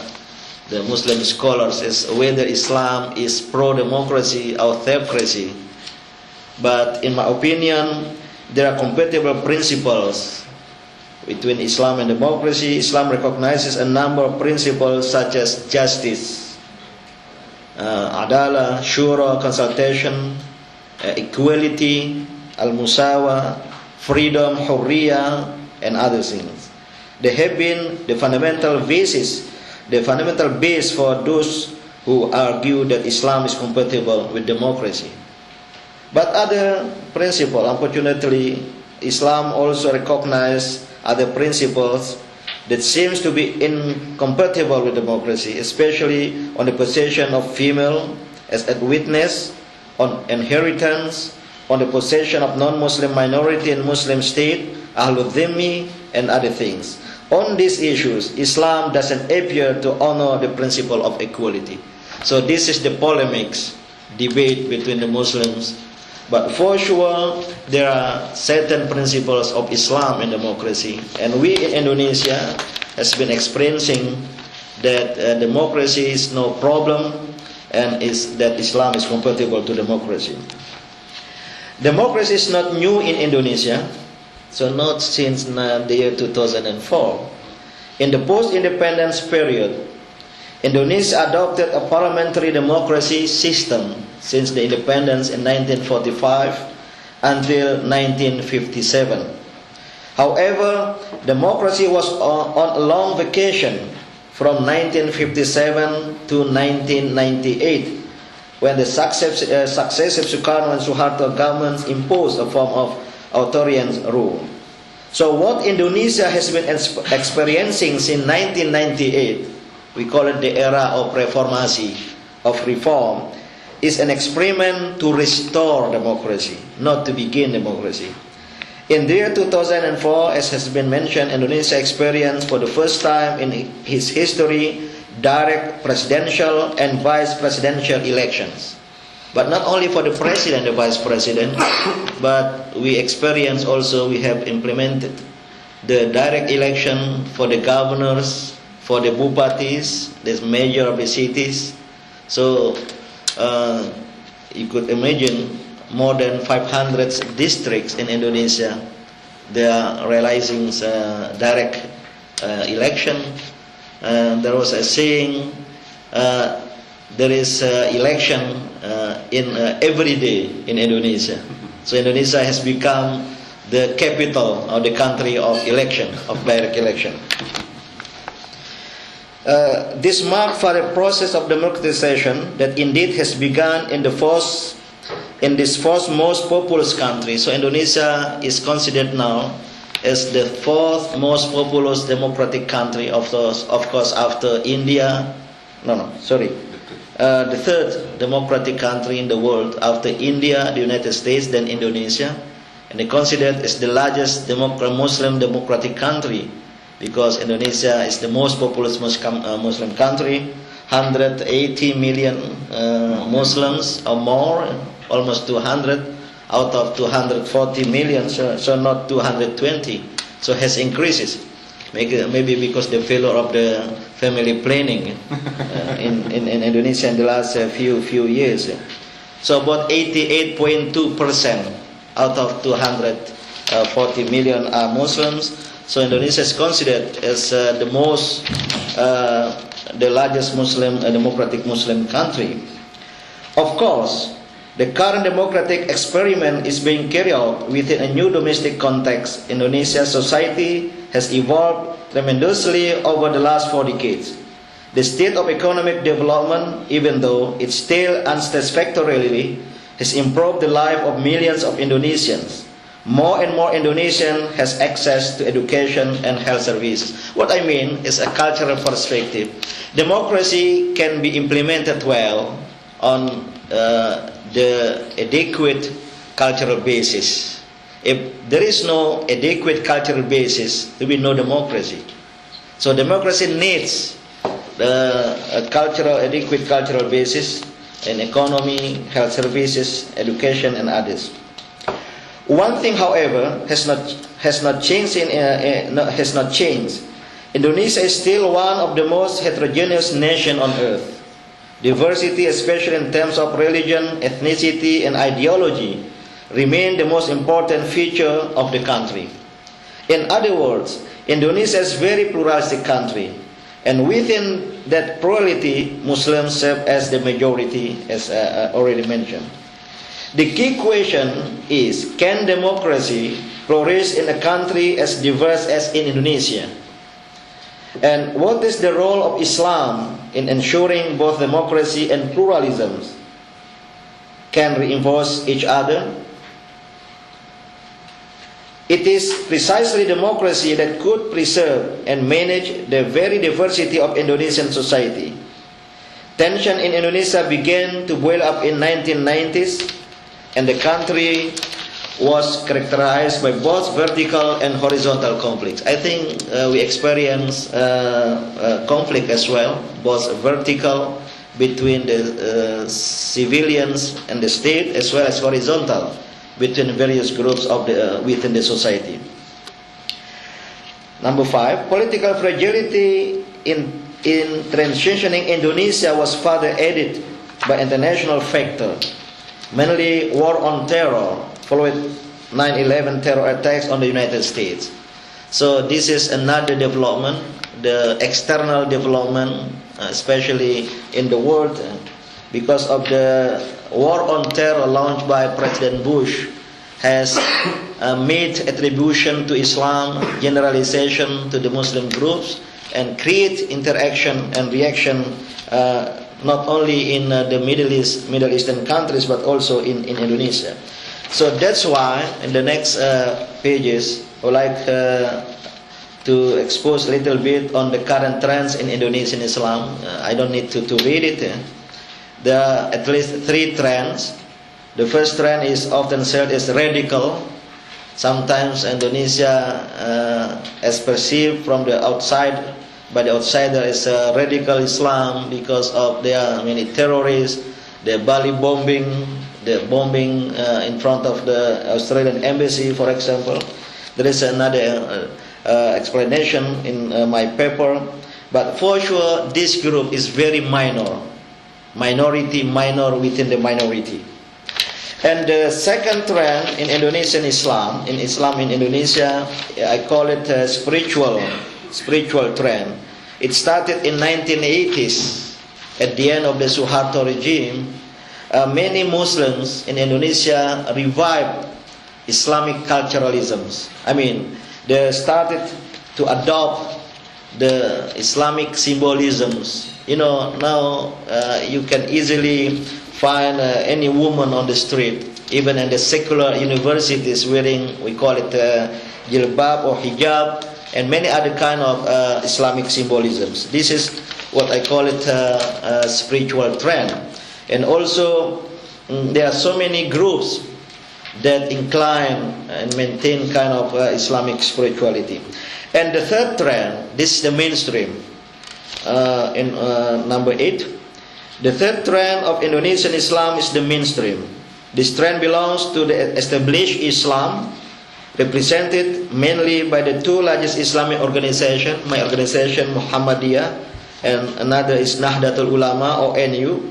the Muslim scholars, as whether Islam is pro-democracy or theocracy. But in my opinion, there are compatible principles between Islam and democracy. Islam recognizes a number of principles such as justice, adalah, shura, consultation, equality, al-musawa, freedom, hurriya, and other things. They have been the fundamental base for those who argue that Islam is compatible with democracy. But other principles, unfortunately, Islam also recognizes other principles that seems to be incompatible with democracy, especially on the possession of female as a witness, on inheritance, on the possession of non-Muslim minority in Muslim state, ahlul dhimmi, and other things. On these issues, Islam doesn't appear to honor the principle of equality. So this is the polemics, debate between the Muslims. But for sure, there are certain principles of Islam in democracy. And we in Indonesia has been experiencing that democracy is no problem and that Islam is compatible to democracy. Democracy is not new in Indonesia. So not since the year 2004. In the post-independence period, Indonesia adopted a parliamentary democracy system since the independence in 1945 until 1957. However, democracy was on a long vacation from 1957 to 1998 when the successive Sukarno and Suharto governments imposed a form of authoritarian rule. So what Indonesia has been experiencing since 1998, we call it the era of reformasi, of reform, is an experiment to restore democracy, not to begin democracy. In the year 2004, as has been mentioned, Indonesia experienced for the first time in its history direct presidential and vice presidential elections. But not only for the president and the vice president, but we have implemented the direct election for the governors, for the bupatis, the mayor of the cities. So you could imagine more than 500 districts in Indonesia, they are realizing direct election. There was a saying, there is election in every day in Indonesia. So Indonesia has become the capital of the country of election, of direct election. This marked for a process of democratization that indeed has begun in this fourth most populous country. So Indonesia is considered now as the fourth most populous democratic country, of course after India, The third democratic country in the world after India, the United States, then Indonesia. And they consider it as the largest Muslim democratic country because Indonesia is the most populous Muslim country, 180 million Muslims or more, almost 200 out of 240 million, so not 220, so has increases. Maybe because the failure of the family planning in Indonesia in the last few years. So about 88.2% out of 240 million are Muslims. So Indonesia is considered as the largest democratic Muslim country. Of course, the current democratic experiment is being carried out within a new domestic context. Indonesia's society has evolved tremendously over the last 4 decades. The state of economic development, even though it's still unsatisfactorily, has improved the life of millions of Indonesians. More and more Indonesians has access to education and health services. What I mean is a cultural perspective. Democracy can be implemented well on the adequate cultural basis. If there is no adequate cultural basis, there will be no democracy. So democracy needs adequate cultural basis in economy, health services, education, and others. One thing, however, has not changed. Indonesia is still one of the most heterogeneous nations on earth. Diversity, especially in terms of religion, ethnicity, and ideology, remain the most important feature of the country. In other words, Indonesia is a very pluralistic country, and within that plurality, Muslims serve as the majority, as already mentioned. The key question is, can democracy flourish in a country as diverse as in Indonesia? And what is the role of Islam in ensuring both democracy and pluralism can reinforce each other? It is precisely democracy that could preserve and manage the very diversity of Indonesian society. Tension in Indonesia began to boil up in 1990s, and the country was characterized by both vertical and horizontal conflicts. I think we experienced conflict as well, both vertical between the civilians and the state, as well as horizontal between various groups of within the society. Number 5, political fragility in transitioning Indonesia was further added by international factors, mainly war on terror, following 9/11 terror attacks on the United States. So this is another development, the external development, especially in the world, because of the war on terror launched by President Bush, has made attribution to Islam, generalization to the Muslim groups, and create interaction and reaction not only in the Middle Eastern countries, but also in Indonesia. So that's why in the next pages I would like to expose a little bit on the current trends in Indonesian Islam. I don't need to read it. There are at least 3 trends. The first trend is often said as radical. Sometimes Indonesia is perceived from the outside by the outsider as a radical Islam because of there are many terrorists, the Bali bombing, the bombing in front of the Australian embassy, for example. There is another explanation in my paper, but for sure this group is very minor within the minority. And the second trend in Indonesian Islam, in Indonesia, I call it a spiritual trend. It started in 1980s at the end of the Suharto regime. Many Muslims in Indonesia revived Islamic culturalisms. I mean, they started to adopt the Islamic symbolisms. You know, now you can easily find any woman on the street, even in the secular universities, wearing, we call it jilbab or hijab, and many other kind of Islamic symbolisms. This is what I call it a spiritual trend. And also, there are so many groups that incline and maintain kind of Islamic spirituality. And the third trend, this is the mainstream, in number 8. The third trend of Indonesian Islam is the mainstream. This trend belongs to the established Islam, represented mainly by the two largest Islamic organizations, my organization Muhammadiyah, and another is Nahdlatul Ulama or NU.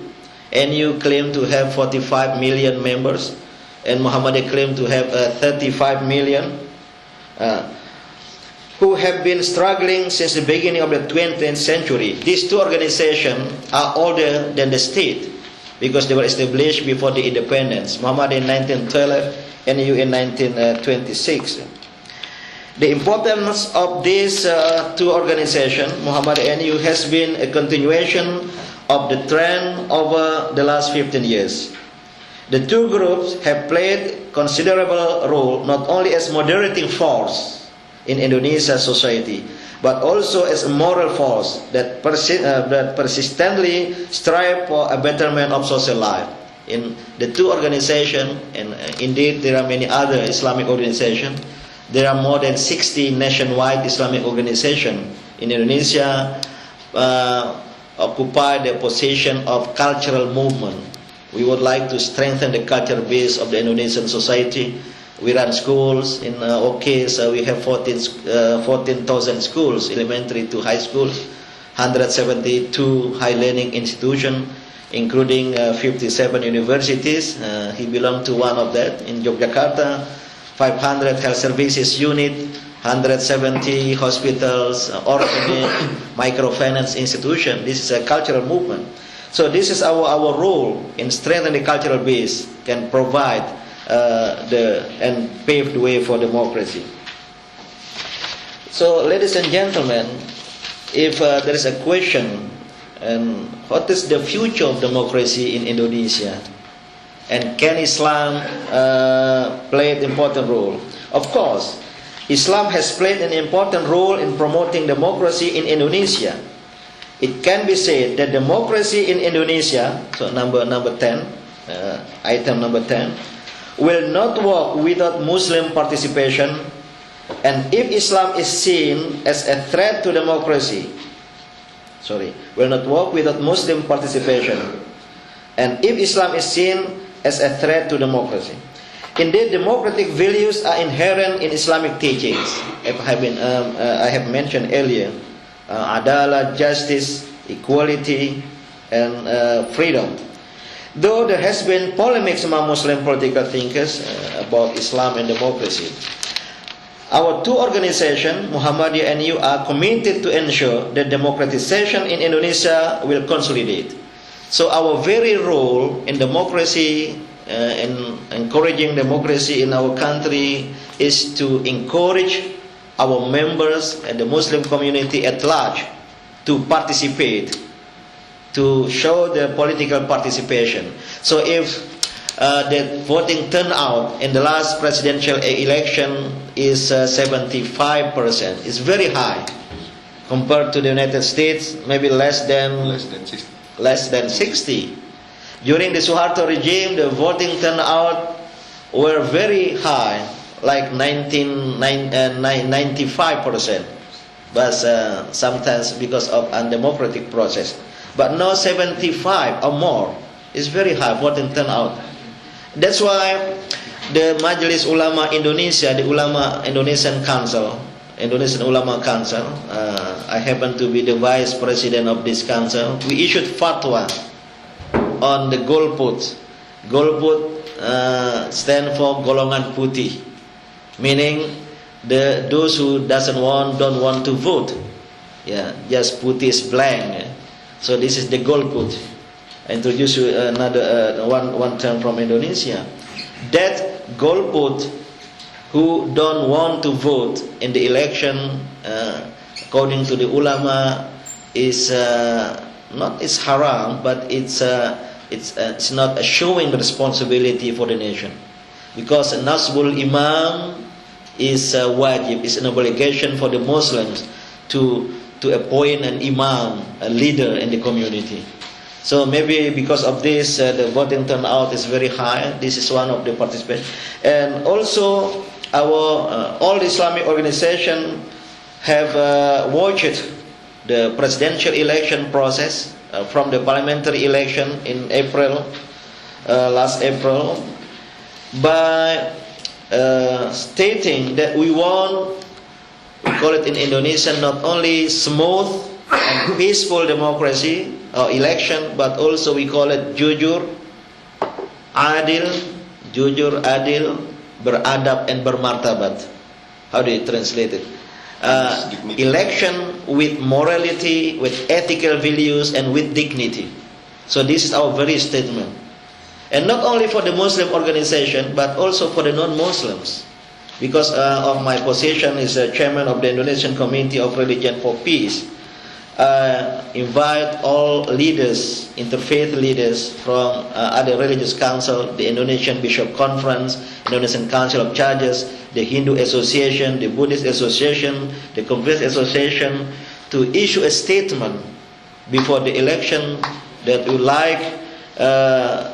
NU claim to have 45 million members, and Muhammadiyah claim to have 35 million, who have been struggling since the beginning of the 20th century. These two organizations are older than the state because they were established before the independence. Muhammadiyah in 1912, NU in 1926. The importance of these two organizations, Muhammadiyah and NU, has been a continuation of the trend over the last 15 years. The two groups have played considerable role not only as moderating force in Indonesia's society, but also as a moral force that persistently strive for a betterment of social life. In the two organizations, and indeed there are many other Islamic organizations, there are more than 60 nationwide Islamic organizations in Indonesia, occupy the position of cultural movement. We would like to strengthen the cultural base of the Indonesian society. We run schools. In our case, we have 14,000 schools, elementary to high schools, 172 high learning institutions, including 57 universities. He belonged to one of that in Yogyakarta. 500 health services unit, 170 hospitals, orphanage, microfinance institution. This is a cultural movement. So this is our role in strengthening the cultural base, can provide and pave the way for democracy. So, ladies and gentlemen, if there is a question, and what is the future of democracy in Indonesia, and can Islam play an important role? Of course, Islam has played an important role in promoting democracy in Indonesia. It can be said that democracy in Indonesia, so number 10, item number 10, will not work without Muslim participation, and if Islam is seen as a threat to democracy, will not work without Muslim participation, and if Islam is seen as a threat to democracy. Indeed, democratic values are inherent in Islamic teachings. I have mentioned earlier, adalah, justice, equality, and freedom. Though there has been polemics among Muslim political thinkers about Islam and democracy, our two organizations, Muhammadiyah and NU, are committed to ensure that democratization in Indonesia will consolidate. So our very role in democracy, in encouraging democracy in our country, is to encourage our members and the Muslim community at large to participate, to show their political participation. So if the voting turnout in the last presidential election is 75%, it's very high compared to the United States, maybe less than 60. During the Suharto regime, the voting turnout were very high, like 95%, but sometimes because of undemocratic process. But now 75 or more is very high voting turnout. That's why the Majelis Ulama Indonesia, the Ulama Indonesian Council, Indonesian Ulama Council, I happen to be the vice president of this council. We issued fatwa on the golput. Golput stand for golongan putih, meaning those who don't want to vote. Yeah, just putih is blank. So this is the golput. I introduce you another one term from Indonesia. That golput who don't want to vote in the election, according to the ulama, is not it's haram, but it's not a showing responsibility for the nation, because Nasbul Imam is wajib, is an obligation for the Muslims to to appoint an imam, a leader in the community. So maybe because of this, the voting turnout is very high. This is one of the participants. And also, our all Islamic organization have watched the presidential election process from the parliamentary election in April, last April, by stating that we want, we call it in Indonesia, not only smooth and peaceful democracy or election, but also we call it jujur, adil, beradab and bermartabat. How do you translate it? Election with morality, with ethical values, and with dignity. So this is our very statement. And not only for the Muslim organization, but also for the non-Muslims. Because of my position as chairman of the Indonesian Committee of Religion for Peace, invite all leaders, interfaith leaders from other religious council, the Indonesian Bishop Conference, Indonesian Council of Judges, the Hindu Association, the Buddhist Association, the Conference Association, to issue a statement before the election that we like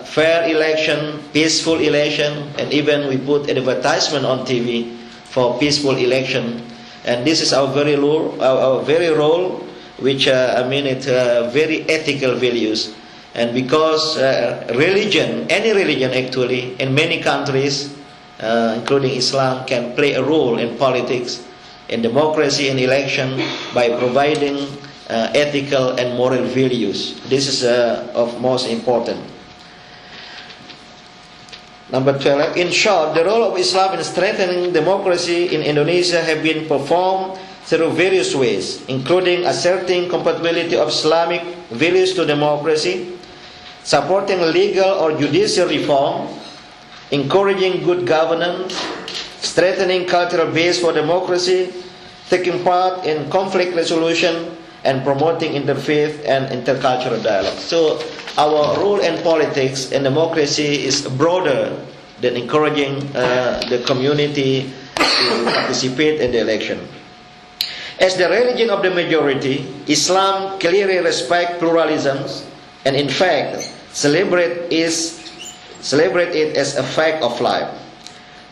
fair election, peaceful election, and even we put an advertisement on TV for peaceful election. And this is our very role, which very ethical values. And because religion, any religion actually, in many countries, including Islam, can play a role in politics, in democracy, in election, by providing ethical and moral values. This is of most important. Number 12. In short, the role of Islam in strengthening democracy in Indonesia have been performed through various ways, including asserting compatibility of Islamic values to democracy, supporting legal or judicial reform, encouraging good governance, strengthening cultural base for democracy, taking part in conflict resolution, and promoting interfaith and intercultural dialogue. So our role in politics and democracy is broader than encouraging the community to participate in the election. As the religion of the majority, Islam clearly respects pluralisms and in fact celebrate it as a fact of life.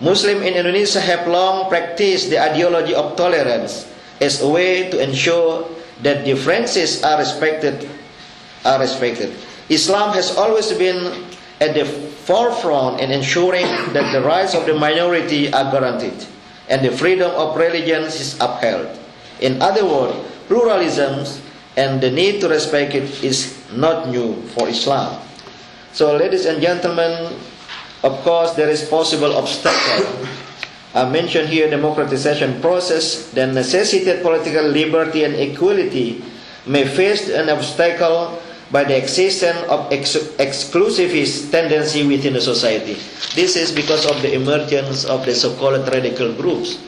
Muslims in Indonesia have long practiced the ideology of tolerance as a way to ensure that differences are respected. Islam has always been at the forefront in ensuring that the rights of the minority are guaranteed and the freedom of religions is upheld. In other words, pluralism and the need to respect it is not new for Islam. So, ladies and gentlemen, of course, there is possible obstacle. I mentioned here democratization process, the necessitated political liberty and equality may face an obstacle by the existence of exclusivist tendency within the society. This is because of the emergence of the so-called radical groups.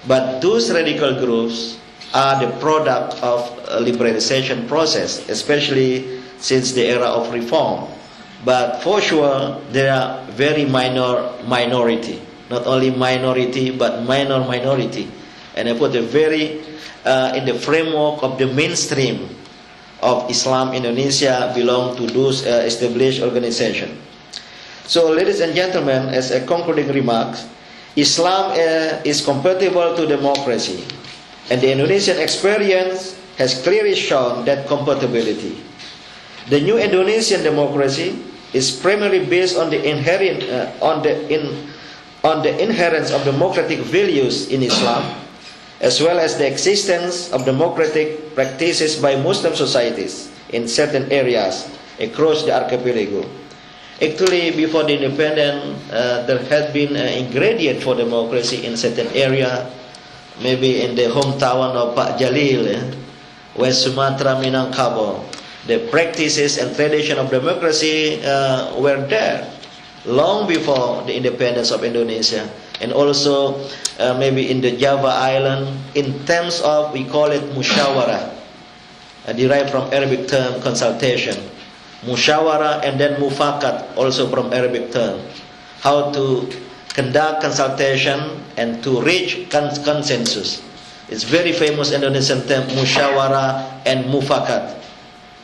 But those radical groups are the product of a liberalization process, especially since the era of reform. But for sure, they are very minority. Not only minority, but minor minority. And I put a very, in the framework of the mainstream of Islam Indonesia belong to those established organizations. So, ladies and gentlemen, as a concluding remark, Islam is compatible to democracy. And the Indonesian experience has clearly shown that compatibility. The new Indonesian democracy is primarily based on the inherence of democratic values in Islam, as well as the existence of democratic practices by Muslim societies in certain areas across the archipelago. Actually, before the independence, there had been an ingredient for democracy in certain area, maybe in the hometown of Pak Jalil, West Sumatra, Minangkabau. The practices and tradition of democracy were there long before the independence of Indonesia, and also maybe in the Java Island, in terms of, we call it musyawarah, derived from Arabic term consultation, musyawarah, and then mufakat, also from Arabic term, how to conduct consultation and to reach consensus. It's very famous Indonesian term musyawara and mufakat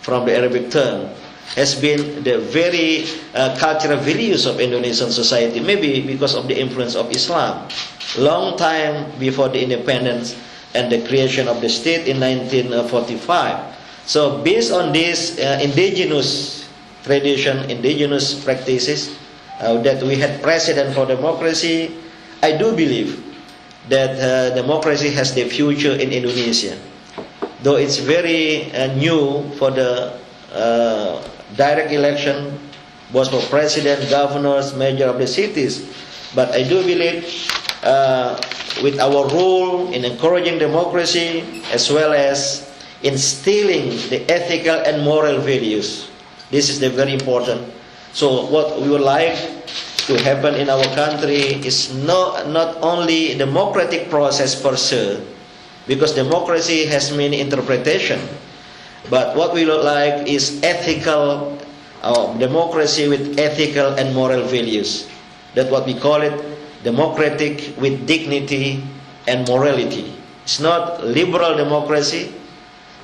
from the Arabic term. Has been the very cultural values of Indonesian society, maybe because of the influence of Islam. Long time before the independence and the creation of the state in 1945. So based on this indigenous tradition, indigenous practices, that we had precedent for democracy, I do believe that democracy has the future in Indonesia. Though it's very new for the direct election, both for president, governors, mayor of the cities. But I do believe with our role in encouraging democracy as well as instilling the ethical and moral values, this is the very important. So what we would like to happen in our country is not only democratic process per se, because democracy has many interpretations. But what we would like is ethical democracy with ethical and moral values. That's what we call it, democratic with dignity and morality. It's not liberal democracy.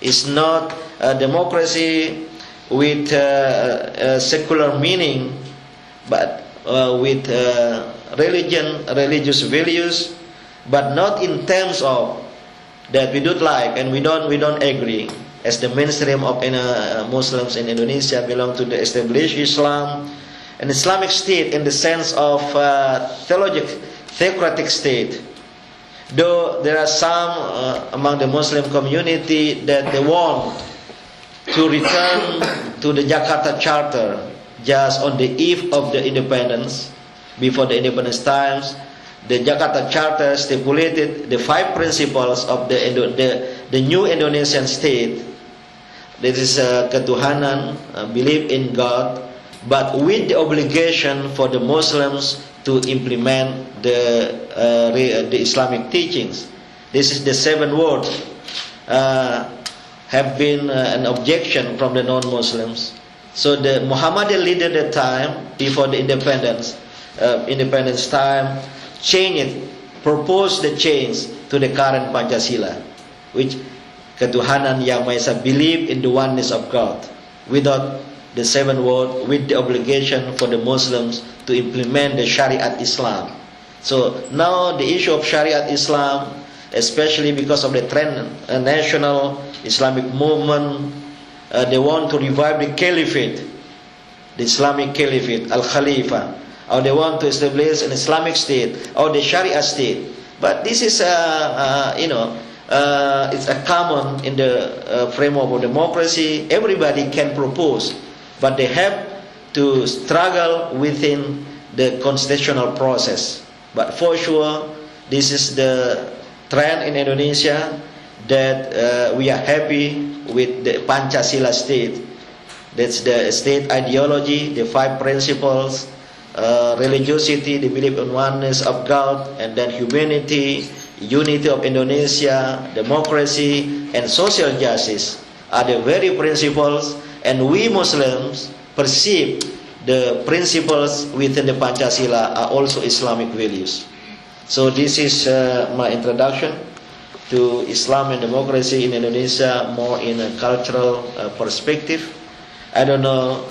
It's not a democracy with secular meaning, but with religious values, but not in terms of that we don't like and we don't agree. As the mainstream of Muslims in Indonesia belong to the established Islam, an Islamic state in the sense of theocratic state. Though there are some among the Muslim community that they want to return to the Jakarta Charter just on the eve of the independence. Before the independence times, the Jakarta Charter stipulated the 5 principles of the new Indonesian state. That is ketuhanan, believe in God, but with the obligation for the Muslims to implement the Islamic teachings. This is the 7 words have been an objection from the non-Muslims. So the Muhammadan leader at the time, before the independence time, proposed the change to the current Pancasila, which ketuhanan yang Maha Esa, believe in the oneness of God, without the 7 words, with the obligation for the Muslims to implement the Shariat Islam. So now the issue of Shariat Islam, especially because of the trend national Islamic movement, they want to revive the caliphate, the Islamic caliphate, al-Khalifa, or they want to establish an Islamic state or the Sharia state. But this is it's a common in the framework of democracy. Everybody can propose, but they have to struggle within the constitutional process. But for sure, this is the trend in Indonesia, that we are happy with the Pancasila state. That's the state ideology, the 5 principles, religiosity, the belief in oneness of God, and then humanity, unity of Indonesia, democracy, and social justice are the very principles, and we Muslims perceive the principles within the Pancasila are also Islamic values. So this is my introduction to Islam and democracy in Indonesia, more in a cultural perspective. I don't know,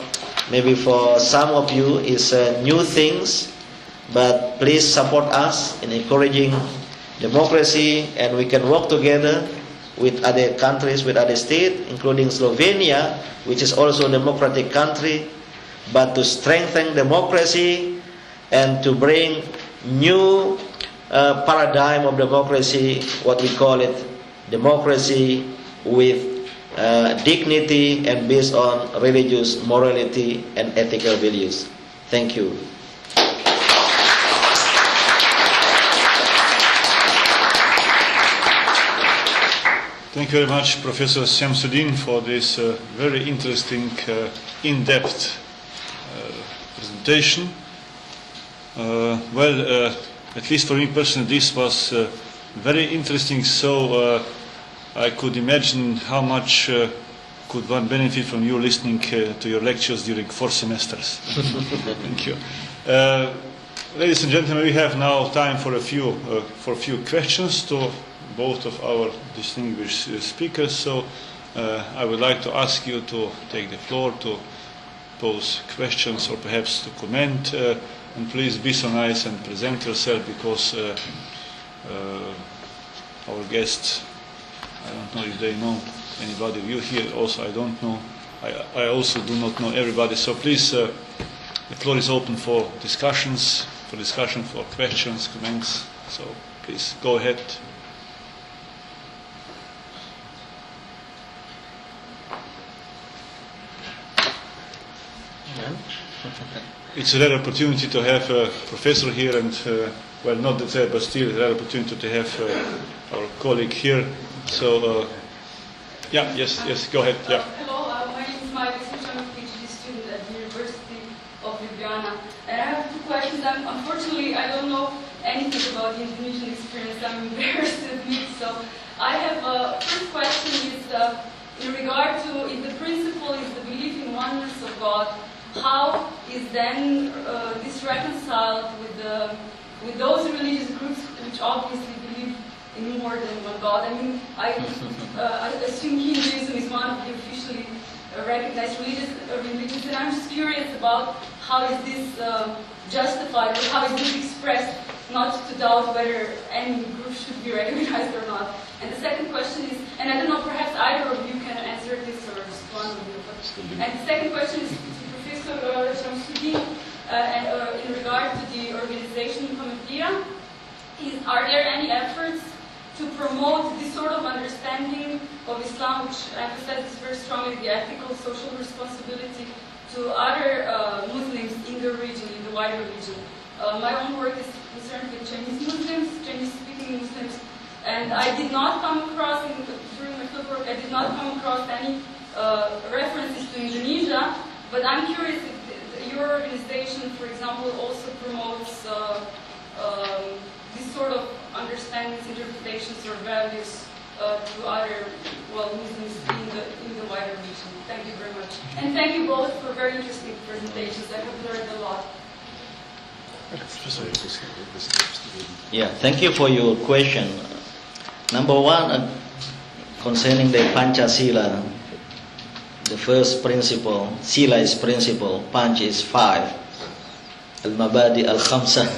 maybe for some of you it's new things, but please support us in encouraging democracy, and we can work together with other countries, with other states, including Slovenia, which is also a democratic country, but to strengthen democracy and to bring new paradigm of democracy, what we call it, democracy with dignity and based on religious morality and ethical values. Thank you. Thank you very much, Professor Syamsuddin, for this very interesting, in-depth presentation. At least for me personally, this was very interesting, so I could imagine how much could one benefit from you listening to your lectures during 4 semesters. Thank you. Ladies and gentlemen, we have now time for a few questions to both of our distinguished speakers. So I would like to ask you to take the floor to pose questions or perhaps to comment. And please be so nice and present yourself, because our guests, I don't know if they know anybody of you here. Also, I don't know. I also do not know everybody. So please, the floor is open for discussions, for questions, comments. So please go ahead. It's a rare opportunity to have a professor here, and well, not that rare, but still a rare opportunity to have our colleague here. So, yeah, yes, go ahead. Yeah. Hello, my name is Maya. I'm a PhD student at the University of Ljubljana, and I have two questions. Unfortunately, I don't know anything about the Indonesian experience. I'm embarrassed to admit. So, I have a first question is in regard to if the principle is the belief in oneness of God. How is then this reconciled with those religious groups which obviously believe in more than one God? I mean, I assume Hinduism is one of the officially recognized religions, and I'm just curious about how is this justified, or how is this expressed, not to doubt whether any group should be recognized or not. And the second question is, and I don't know, perhaps either of you can answer this, or just one of you. And the second question is, and in regard to the organization Comedia, are there any efforts to promote this sort of understanding of Islam, which emphasizes very strongly the ethical, social responsibility to other Muslims in the region, in the wider region? My own work is concerned with Chinese Muslims, Chinese-speaking Muslims, and I did not come across, during my fieldwork, I did not come across any references to Indonesia. But I'm curious if your organization, for example, also promotes this sort of understandings, interpretations, or values to other, Muslims in the wider region. Thank you very much. And thank you both for very interesting presentations. I have learned a lot. Yeah, thank you for your question. Number one, concerning the Pancasila, the first principle, Sila is principle, Panch is 5, Al-Mabadi Al-Khamsa.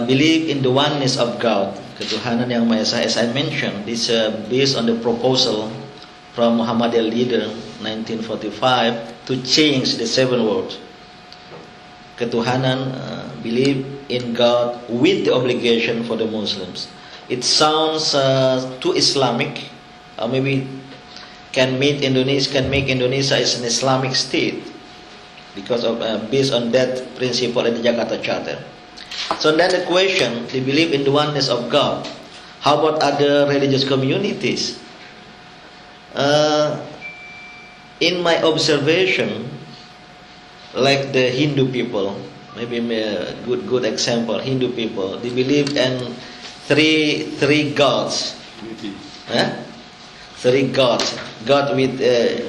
Believe in the oneness of God, ketuhanan yang Maha Esa. As I mentioned, this based on the proposal from Muhammadiyah leader 1945 to change the 7 words. Ketuhanan, believe in God with the obligation for the Muslims. It sounds too Islamic, or maybe can make Indonesia as an Islamic state because of based on that principle in the Jakarta Charter. So then the question, they believe in the oneness of God. How about other religious communities? In my observation, like the Hindu people, maybe a good example, Hindu people, they believe in three gods. Huh? 3 gods. God with a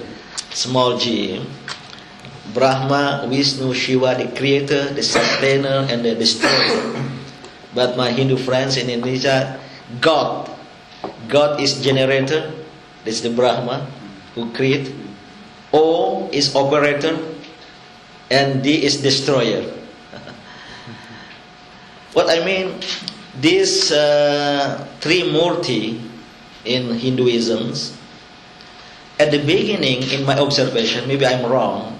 small g. Brahma, Vishnu, Shiva, the creator, the sustainer, and the destroyer. But my Hindu friends in Indonesia, God is generator, that's the Brahma who create. O is operator, and D is destroyer. What I mean, these 3 Murti in Hinduism, at the beginning, in my observation, maybe I'm wrong,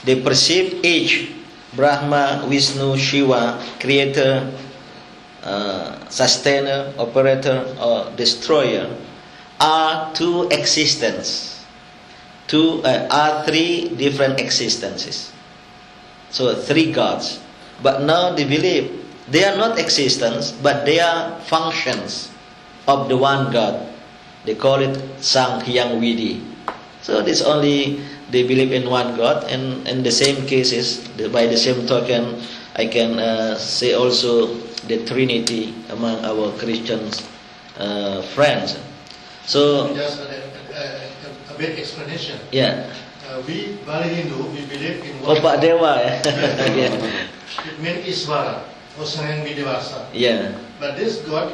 they perceive each Brahma, Vishnu, Shiva, creator, sustainer, operator, or destroyer, are 2 existences. Are 3 different existences. So 3 gods. But now they believe they are not existence, but they are functions of the one God. They call it Sang Hyang Widi. So this only they believe in one God, and in the same cases, by the same token, I can say also the Trinity among our Christian friends. So just a bit explanation. Yeah. We Bali Hindu, we believe in one. Opa Dewa. Yeah. It means Iswara or Sang Widewasa. Yeah. But this God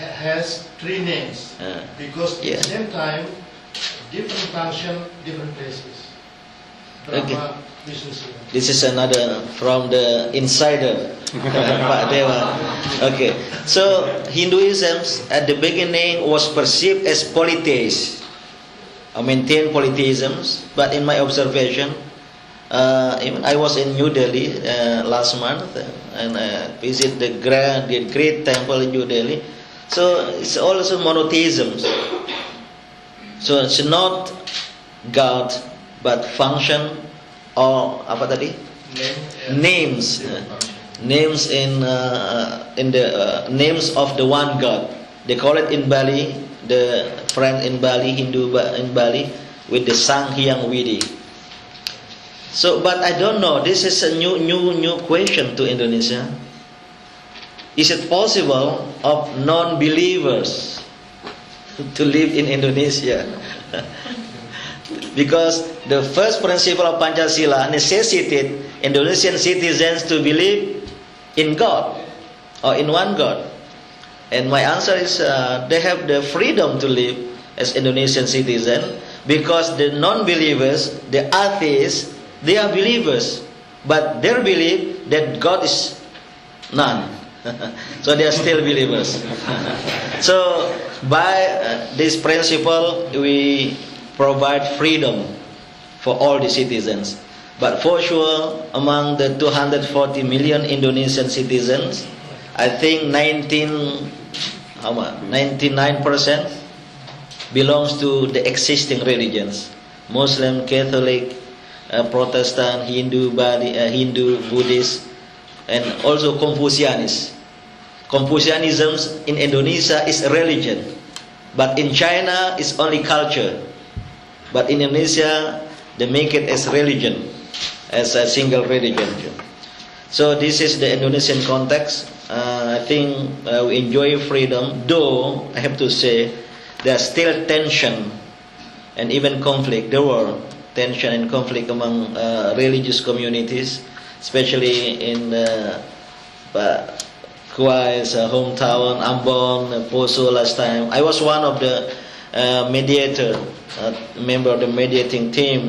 has three names because at Yeah. the same time, different function, different places. Okay. Brahma, Vishnu, Shiva. This is another from the insider, Pak Dewa. Okay, so Hinduism at the beginning was perceived as polytheist, maintained polytheism. But in my observation, even I was in New Delhi last month and visit the great temple in New Delhi. So it's also monotheism. So it's not God, but function or apa tadi? Names, names in the names of the one God. They call it in Bali, the friend in Bali, Hindu in Bali, with the Sang Hyang Widi. So, but I don't know. This is a new question to Indonesia. Is it possible of non-believers to live in Indonesia? Because the first principle of Pancasila necessitated Indonesian citizens to believe in God or in one God. And my answer is they have the freedom to live as Indonesian citizens because the non-believers, the atheists, they are believers, but their belief that God is none. So they are still believers. So by this principle, we provide freedom for all the citizens. But for sure, among the 240 million Indonesian citizens, I think 99% belongs to the existing religions: Muslim, Catholic, Protestant, Hindu, Buddhist, and also Confucianism. Confucianism in Indonesia is a religion, but in China it's only culture. But in Indonesia, they make it as religion, as a single religion. So this is the Indonesian context. I think we enjoy freedom, though I have to say there's still tension and even conflict. There were tension and conflict among religious communities, especially in Kuwai's hometown, Ambon, Poso last time. I was one of the member of the mediating team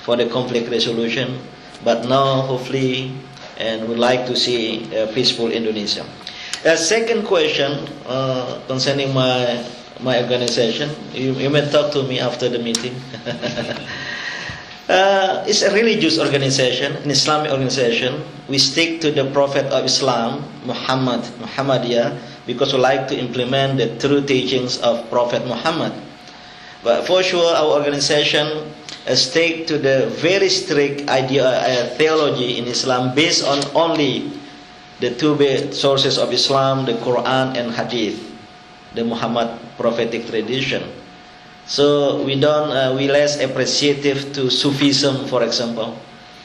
for the conflict resolution. But now, hopefully, and would like to see a peaceful Indonesia. Second question concerning my organization. You may talk to me after the meeting. It's a religious organization, an Islamic organization. We stick to the Prophet of Islam, Muhammadiyah, because we like to implement the true teachings of Prophet Muhammad. But for sure, our organization stick to the very strict theology in Islam based on only the two sources of Islam, the Quran and Hadith, the Muhammad prophetic tradition. So we less appreciative to Sufism, for example,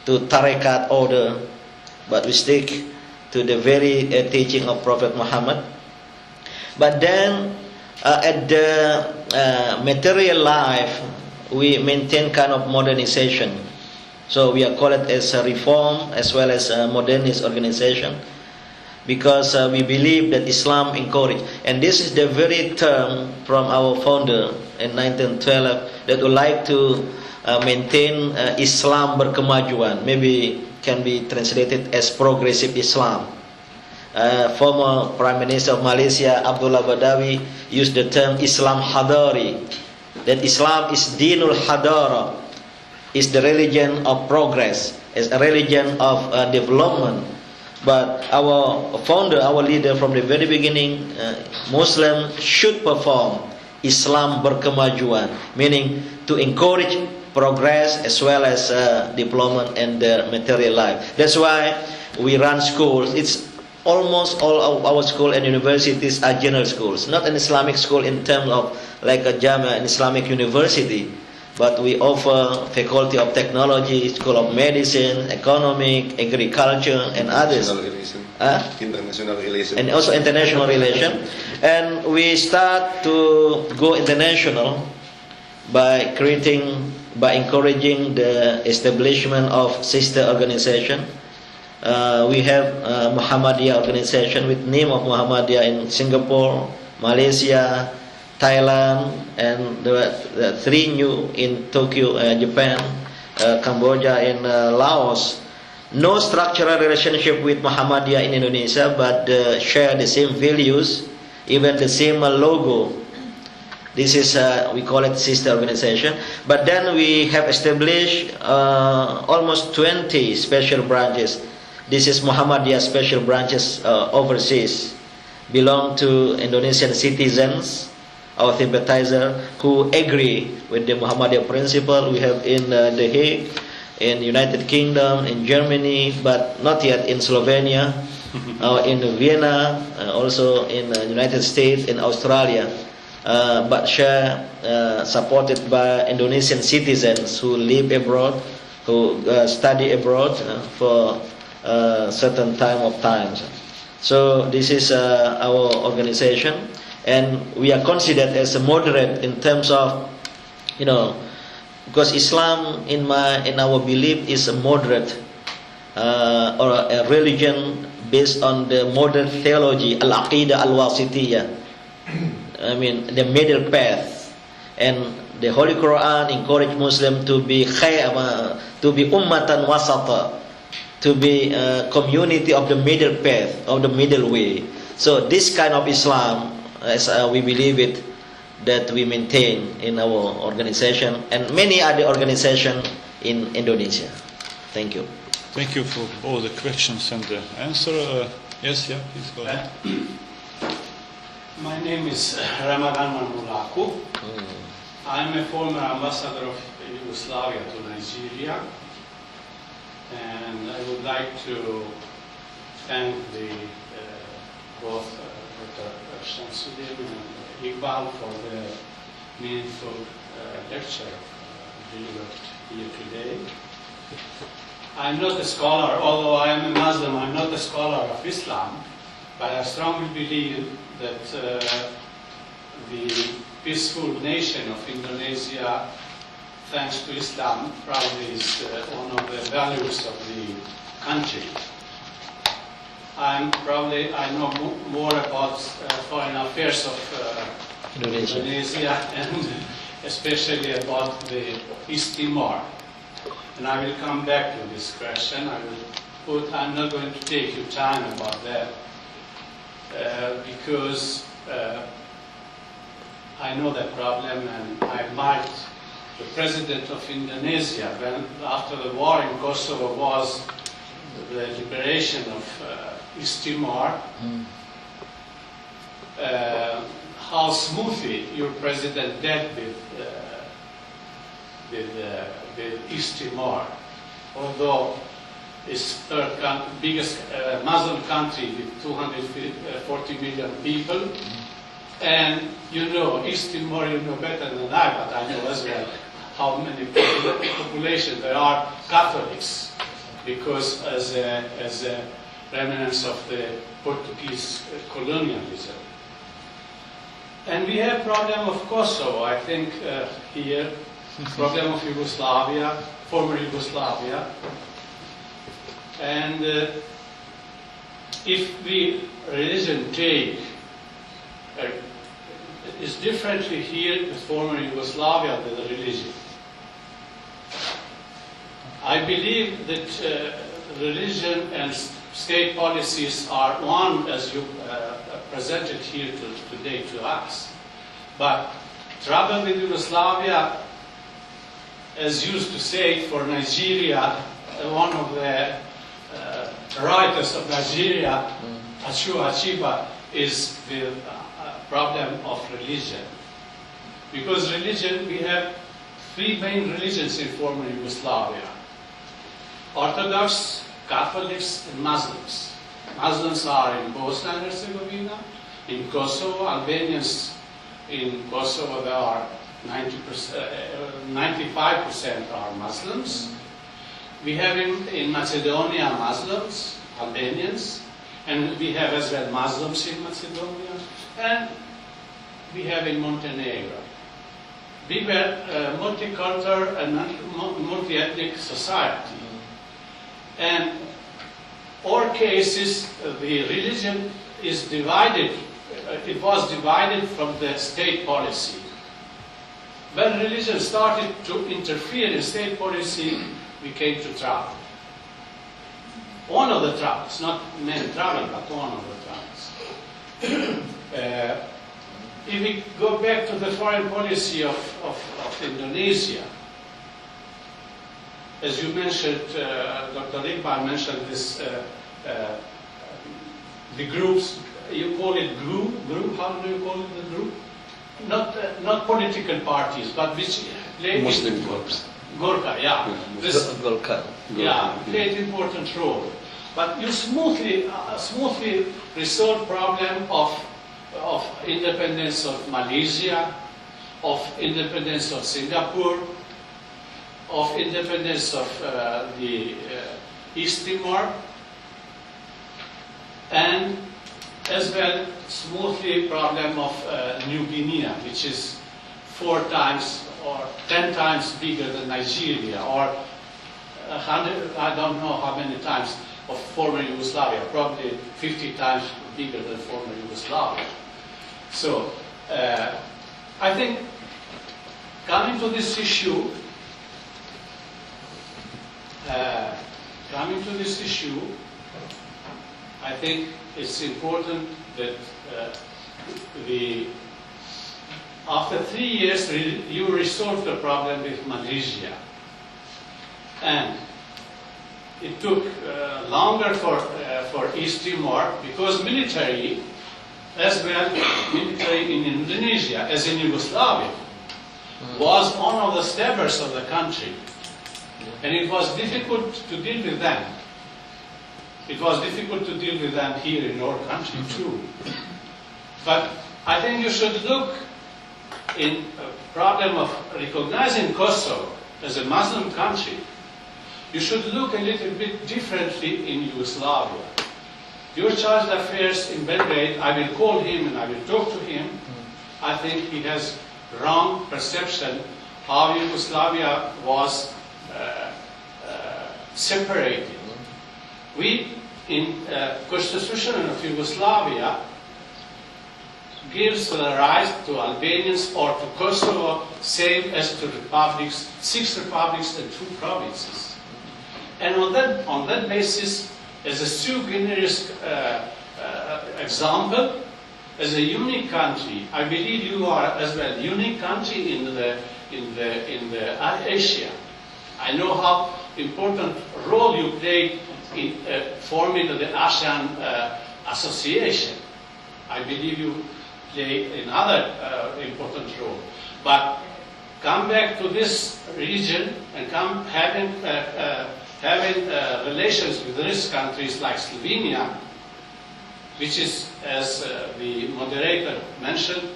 to Tarekat order, but we stick to the very teaching of Prophet Muhammad. But then at the material life, we maintain kind of modernization. So we are called it as a reform as well as a modernist organization, because we believe that Islam encouraged, and this is the very term from our founder in 1912, that would like to maintain Islam berkemajuan. Maybe can be translated as progressive Islam. Former Prime Minister of Malaysia, Abdullah Badawi, used the term Islam Hadari, that Islam is Dinul Hadara, is the religion of progress, is a religion of development. But our founder, our leader from the very beginning, Muslim should perform Islam berkemajuan, meaning to encourage progress as well as development and the material life. That's why we run schools. It's almost all of our school and universities are general schools, not an Islamic school in terms of like a Jamia, an Islamic university, but we offer faculty of technology, school of medicine, economic, agriculture, and others. International relation. And also international relation. And we start to go international by encouraging the establishment of sister organization. We have Muhammadiyah organization with name of Muhammadiyah in Singapore, Malaysia, Thailand, and the 3 new in Tokyo, Japan, Cambodia, and Laos. No structural relationship with Muhammadiyah in Indonesia, but share the same values, even the same logo. This is, we call it sister organization. But then we have established almost 20 special branches. This is Muhammadiyah special branches overseas. Belong to Indonesian citizens, our sympathizer, who agree with the Muhammadiyah principle. We have in The Hague, in United Kingdom, in Germany, but not yet in Slovenia, in Vienna, also in United States, in Australia. But share supported by Indonesian citizens who live abroad, who study abroad for a certain times. So this is our organization, and we are considered as a moderate in terms of, because Islam in our belief is a moderate or a religion based on the modern theology, al-aqidah al-wasitiyah. I mean, the middle path, and the Holy Quran encourage Muslim to be ummatan wasata, to be a community of the middle path, of the middle way. So this kind of Islam, as we believe it, that we maintain in our organization and many other organizations in Indonesia. Thank you. Thank you for all the questions and the answer. Yes, yeah, please go ahead. My name is Ramadan Manmulaku. I'm a former ambassador of Yugoslavia to Nigeria, and I would like to thank both Dr. Shamsuddin and Iqbal for the meaningful lecture delivered here today. I'm not a scholar, although I am a Muslim, I'm not a scholar of Islam, but I strongly believe that the peaceful nation of Indonesia, thanks to Islam, probably is one of the values of the country. I know more about foreign affairs of Indonesia and especially about the East Timor. And I will come back to this question. I'm not going to take you time about that. Because I know that problem, and I met the president of Indonesia when, after the war in Kosovo, was the liberation of East Timor. How smoothly your president dealt with East Timor, although it's third biggest Muslim country with 240 million people. And East Timor, better than I, but I know as well how many population there are Catholics, because as a remnants of the Portuguese colonialism. And we have problem of Kosovo, I think here, problem of Yugoslavia, former Yugoslavia. And if we religion take, is differently here in former Yugoslavia than the religion. I believe that religion and state policies are one, as you presented here today to us. But trouble with Yugoslavia, as used to say for Nigeria, one of the writers of Nigeria, Achua Achiba, is the problem of religion. Because religion, we have 3 main religions in former Yugoslavia: Orthodox, Catholics, and Muslims. Muslims are in Bosnia and Herzegovina, in Kosovo. Albanians in Kosovo, there are 95% are Muslims. We have in Macedonia Muslims, Albanians, and we have as well Muslims in Macedonia, and we have in Montenegro. We were a multicultural and multi-ethnic society. And all cases, the religion is divided it was divided from the state policy. When religion started to interfere in state policy, we came to trouble. One of the troubles, not many troubles, but one of the troubles. If we go back to the foreign policy of Indonesia, as you mentioned, Dr. Iqbal mentioned this, the groups, you call it group, how do you call it, the group? Not political parties, but which played Muslim groups. Gorkha, yeah. This, Golkar. yeah, played important role. But you smoothly resolve problem of independence of Malaysia, of independence of Singapore, of independence of the East Timor, and as well smoothly problem of New Guinea, which is 4 times or 10 times bigger than Nigeria, or 100, I don't know how many times, of former Yugoslavia, probably 50 times bigger than former Yugoslavia. So, I think coming to this issue, I think it's important that after 3 years you resolved the problem with Malaysia, and it took longer for East Timor because military, as well military in Indonesia as in Yugoslavia, was one of the stabbers of the country, and it was difficult to deal with them. It was difficult to deal with them here in our country too. But I think you should look in a problem of recognizing Kosovo as a Muslim country. You should look a little bit differently in Yugoslavia. Your charge d'affaires in Belgrade, I will call him and I will talk to him. I think he has wrong perception how Yugoslavia was separated. We, in Constitution of Yugoslavia, gives the right to Albanians or to Kosovo same as to republics, 6 republics and 2 provinces. And on that basis, as a sui generis example, as a unique country, I believe you are as well unique country in the Asia. I know how important role you played in forming the ASEAN association. I believe you play another important role. But come back to this region and come having relations with these countries like Slovenia, which is, as the moderator mentioned,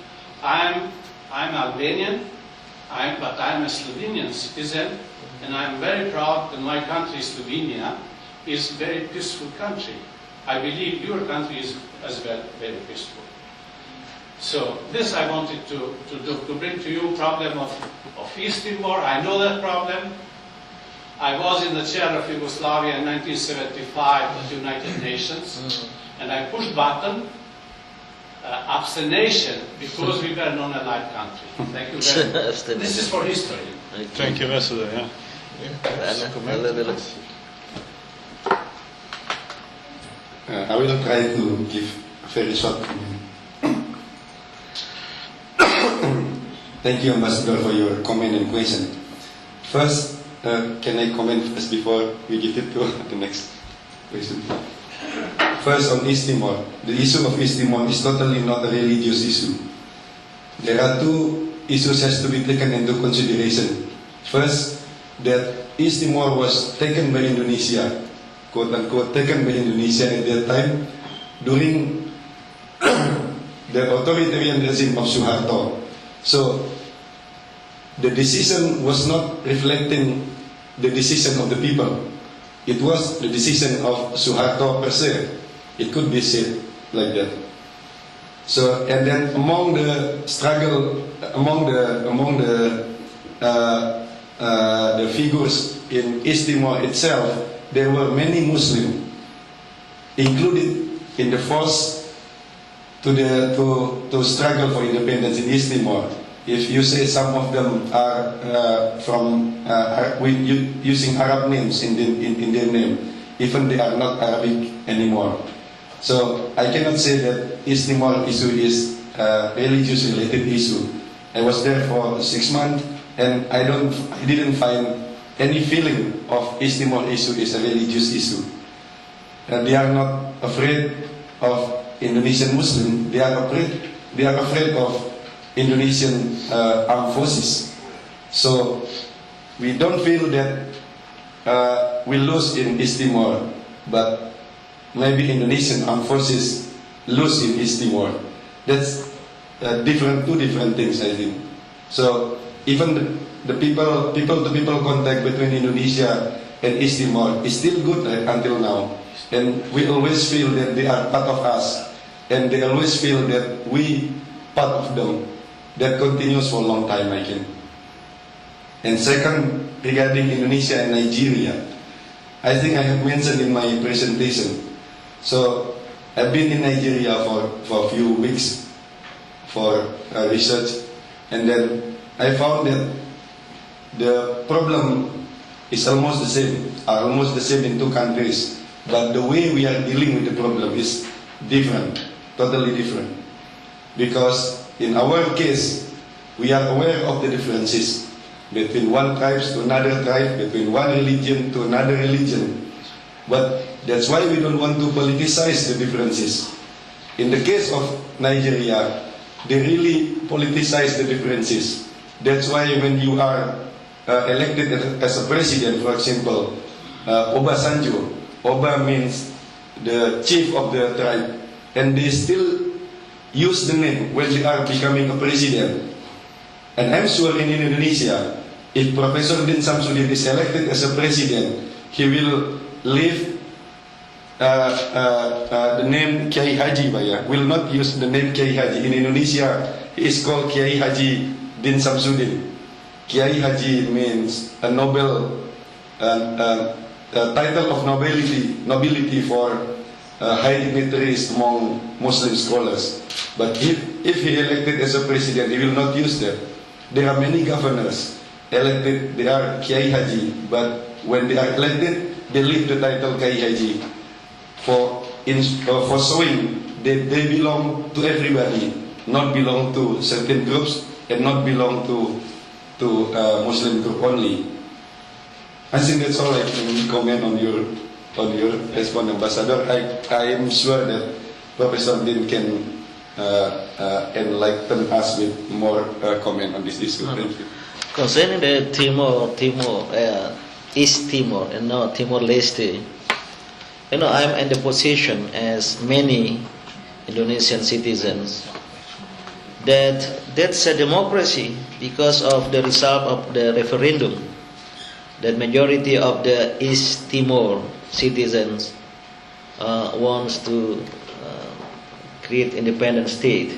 I'm Albanian, but I'm a Slovenian citizen, and I'm very proud that my country, Slovenia, is a very peaceful country. I believe your country is as well very peaceful. So this I wanted to bring to you problem of East Timor. I know that problem. I was in the chair of Yugoslavia in 1975 at the United Nations, and I pushed button abstention because we were non-allied country. Thank you very much. This is for history. Thank you, Ambassador. Yeah. I will try to give a very short comment. Thank you, Ambassador, for your comment and question. First, can I comment first before we give it to the next question? First, on East Timor. The issue of East Timor is totally not a religious issue. There are 2 issues has to be taken into consideration. First, that East Timor was taken by Indonesia, quote unquote, taken by Indonesia at that time during the authoritarian regime of Suharto. So, the decision was not reflecting the decision of the people. It was the decision of Suharto per se. It could be said like that. So, and then among the struggle, among the figures in East Timor itself, there were many Muslims included in the force to struggle for independence in East Timor. If you say some of them are using Arab names in their name, even they are not Arabic anymore. So I cannot say that East Timor issue is a religious related issue. I was there for 6 months and I didn't find any feeling of East Timor issue is a religious issue. They are not afraid of Indonesian Muslim. They are afraid of Indonesian armed forces. So we don't feel that we lose in East Timor, but maybe Indonesian armed forces lose in East Timor. That's two different things, I think. So even the people-to-people contact between Indonesia and East Timor is still good until now. And we always feel that they are part of us, and they always feel that we part of them. That continues for a long time, I think. And second, regarding Indonesia and Nigeria, I think I have mentioned in my presentation. So I've been in Nigeria for a few weeks for research, and then I found that the problem is almost the same in two countries, but the way we are dealing with the problem is different, totally different. Because in our case, we are aware of the differences between one tribe to another tribe, between one religion to another religion. But that's why we don't want to politicize the differences. In the case of Nigeria, they really politicize the differences. That's why when you are elected as a president, for example, Obasanjo, Oba means the chief of the tribe, and they still use the name when they are becoming a president. And I'm sure in Indonesia, if Professor Din Samsudin is elected as a president, he will leave the name Kiai Haji Baya, will not use the name Kiai Haji. In Indonesia, he is called Kiai Haji Din Samsudin. Kiai Haji means a noble, title of nobility for high dignitaries among Muslim scholars. But if he elected as a president, he will not use that. There are many governors elected, they are Kiai Haji, but when they are elected, they leave the title Kiai Haji for showing that they belong to everybody, not belong to certain groups and not belong to Muslim group only. I think that's all I can comment on your response, Ambassador. I am sure that Professor Din can enlighten us with more comment on this issue. Thank you. Concerning the East Timor and now Timor-Leste, I'm in the position as many Indonesian citizens that that's a democracy because of the result of the referendum. That majority of the East Timor citizens wants to create independent state,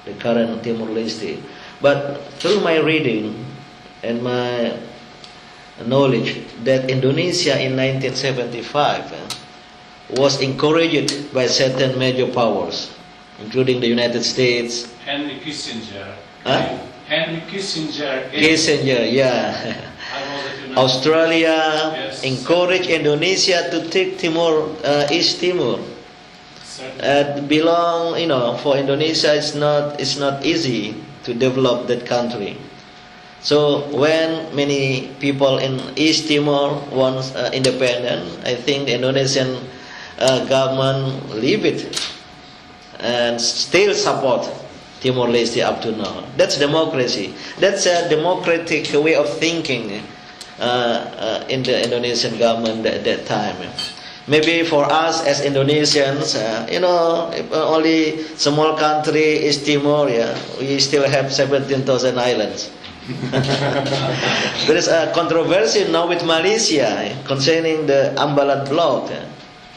the current Timor-Leste. But through my reading and my knowledge that Indonesia in 1975 was encouraged by certain major powers, including the United States. Henry Kissinger. Huh? Henry Kissinger. Kissinger, yeah. Australia Yes. encouraged Indonesia to take East Timor. For Indonesia, it's not easy to develop that country. So when many people in East Timor want independence, I think the Indonesian government leave it and still support Timor-Leste up to now. That's democracy. That's a democratic way of thinking in the Indonesian government at that time. Maybe for us as Indonesians, only small country East Timor, we still have 17,000 islands. There is a controversy now with Malaysia concerning the Ambalat block.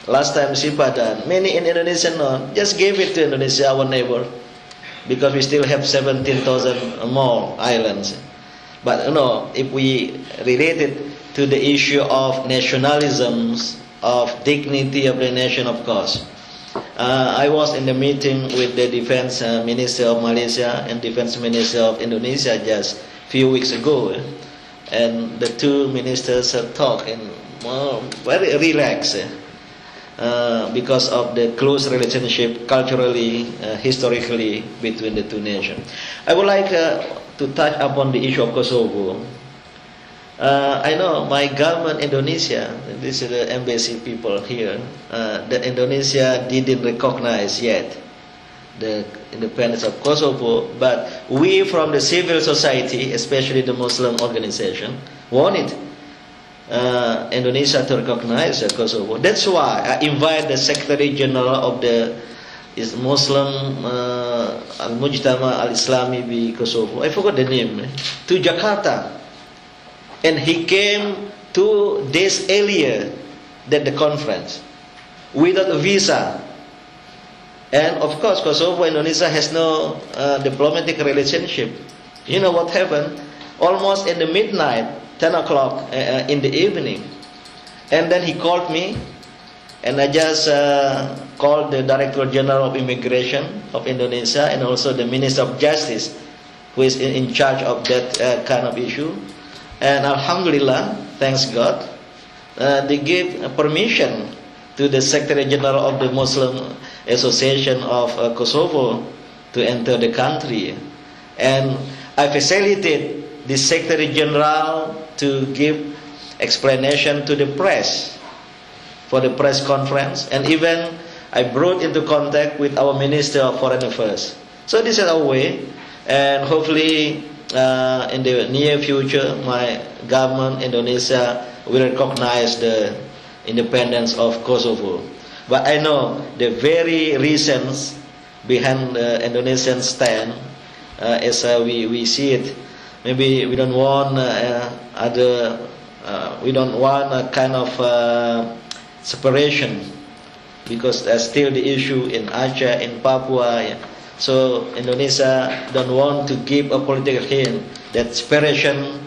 Last time Sipadan, many in Indonesia just gave it to Indonesia, our neighbor, because we still have 17,000 more islands. But if we relate it to the issue of nationalisms, of dignity of the nation, of course, I was in the meeting with the Defense Minister of Malaysia and Defense Minister of Indonesia just a few weeks ago, and the two ministers talked and very relaxed because of the close relationship culturally, historically between the two nations. I would like to touch upon the issue of Kosovo. I know my government Indonesia, this is the embassy people here, that Indonesia didn't recognize yet the independence of Kosovo, but we from the civil society, especially the Muslim organization, wanted Indonesia to recognize Kosovo. That's why I invite the Secretary General of the Muslim Al-Mujtama Al-Islami di Kosovo, I forgot the name, to Jakarta. And he came 2 days earlier than the conference without a visa. And of course, Kosovo, Indonesia has no diplomatic relationship. You know what happened? Almost in the midnight, 10 o'clock in the evening. And then he called me, and I just called the Director General of Immigration of Indonesia and also the Minister of Justice, who is in charge of that kind of issue. And Alhamdulillah, thanks God, they gave permission to the Secretary General of the Muslim Association of Kosovo to enter the country. And I facilitated the Secretary General to give explanation to the press for the press conference, and even I brought into contact with our Minister of Foreign Affairs. So this is our way, and hopefully in the near future, my government, Indonesia, will recognize the independence of Kosovo. But I know the very reasons behind the Indonesian stand, as we see it. Maybe we don't want we don't want a kind of separation, because there's still the issue in Aceh, in Papua. So Indonesia don't want to give a political hint that separation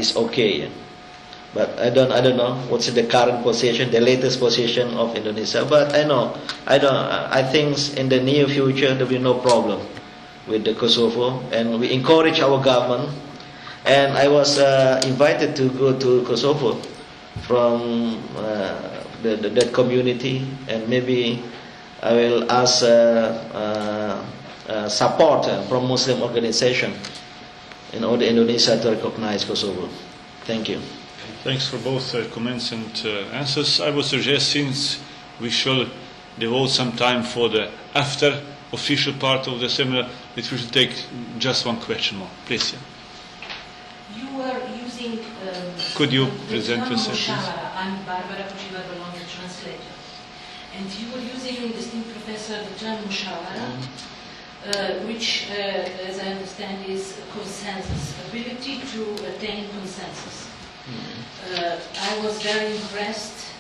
is okay. But I don't know what's the current position, the latest position of Indonesia. But I think in the near future there will be no problem with the Kosovo, and we encourage our government. And I was invited to go to Kosovo from that community, and maybe I will ask support from Muslim organization in order Indonesia to recognize Kosovo. Thank you. Thanks for both comments and answers. I would suggest, since we shall devote some time for the after official part of the seminar, that we should take just one question more. Please. Yeah. You were using Could you the present term yourself, please? Mushawara. I'm Barbara Kuchiba-Balon, the translator. And you were using, esteemed professor, the term Mushawara, which, as I understand, is consensus, ability to attain consensus. I was very impressed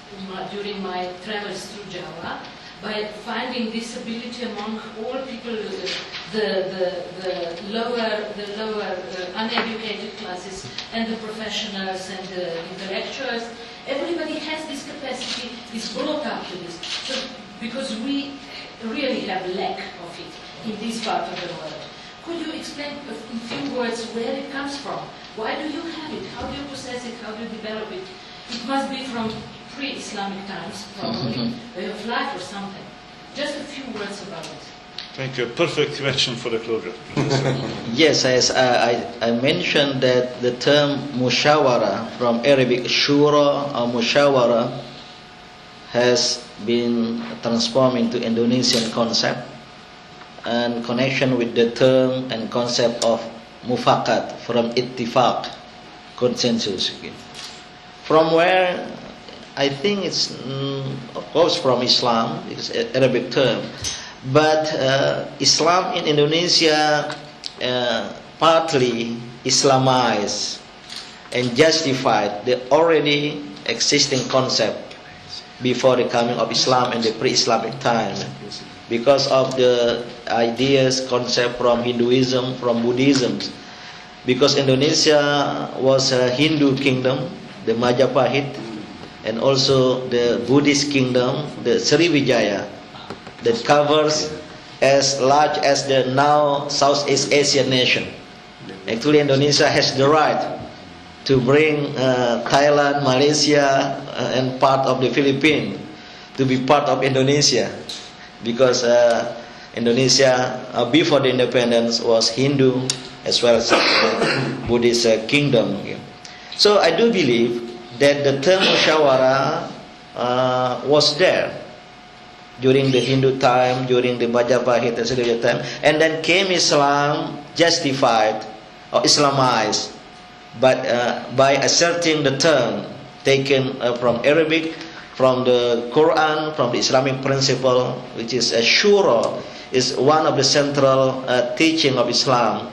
during my travels through Java by finding this ability among all people, the lower uneducated classes and the professionals and the intellectuals. Everybody has this capacity, is brought up to this. So, because we really have lack of it in this part of the world. Could you explain in few words where it comes from? Why do you have it? How do you possess it? How do you develop it? It must be from pre-Islamic times, probably, way of life or something. Just a few words about it. Thank you. Perfect question for the closure. Yes, as I mentioned that the term mushawara, from Arabic shura or mushawara, has been transformed into Indonesian concept, and connection with the term and concept of mufakat, from ittifaq, consensus. From where I think it's of course from Islam, it's an Arabic term, but Islam in Indonesia partly Islamized and justified the already existing concept before the coming of Islam in the pre-Islamic time, because of the ideas, concept from Hinduism, from Buddhism. Because Indonesia was a Hindu kingdom, the Majapahit, and also the Buddhist kingdom, the Sriwijaya. that covers as large as the now Southeast Asian nation. Actually, Indonesia has the right to bring Thailand, Malaysia, and part of the Philippines to be part of Indonesia, because Indonesia before the independence was Hindu as well as Buddhist kingdom. So I do believe that the term Musyawara was there during the Hindu time, during the Majapahit and Sriwijaya time, and then came Islam, justified or Islamized, but by asserting the term taken from Arabic, from the Quran, from the Islamic principle, which is shura, is one of the central teaching of Islam,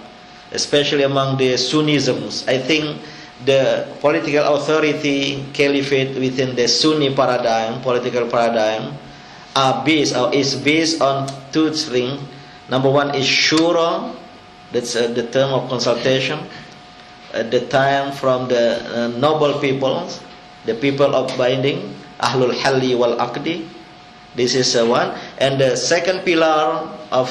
especially among the Sunnisms. I think the political authority, caliphate within the Sunni paradigm, political paradigm, is based on two things. Number one is shura, that's the term of consultation, at the time from the noble peoples, the people of binding, Ahlul Halli wal Aqdi. This is one. And the second pillar of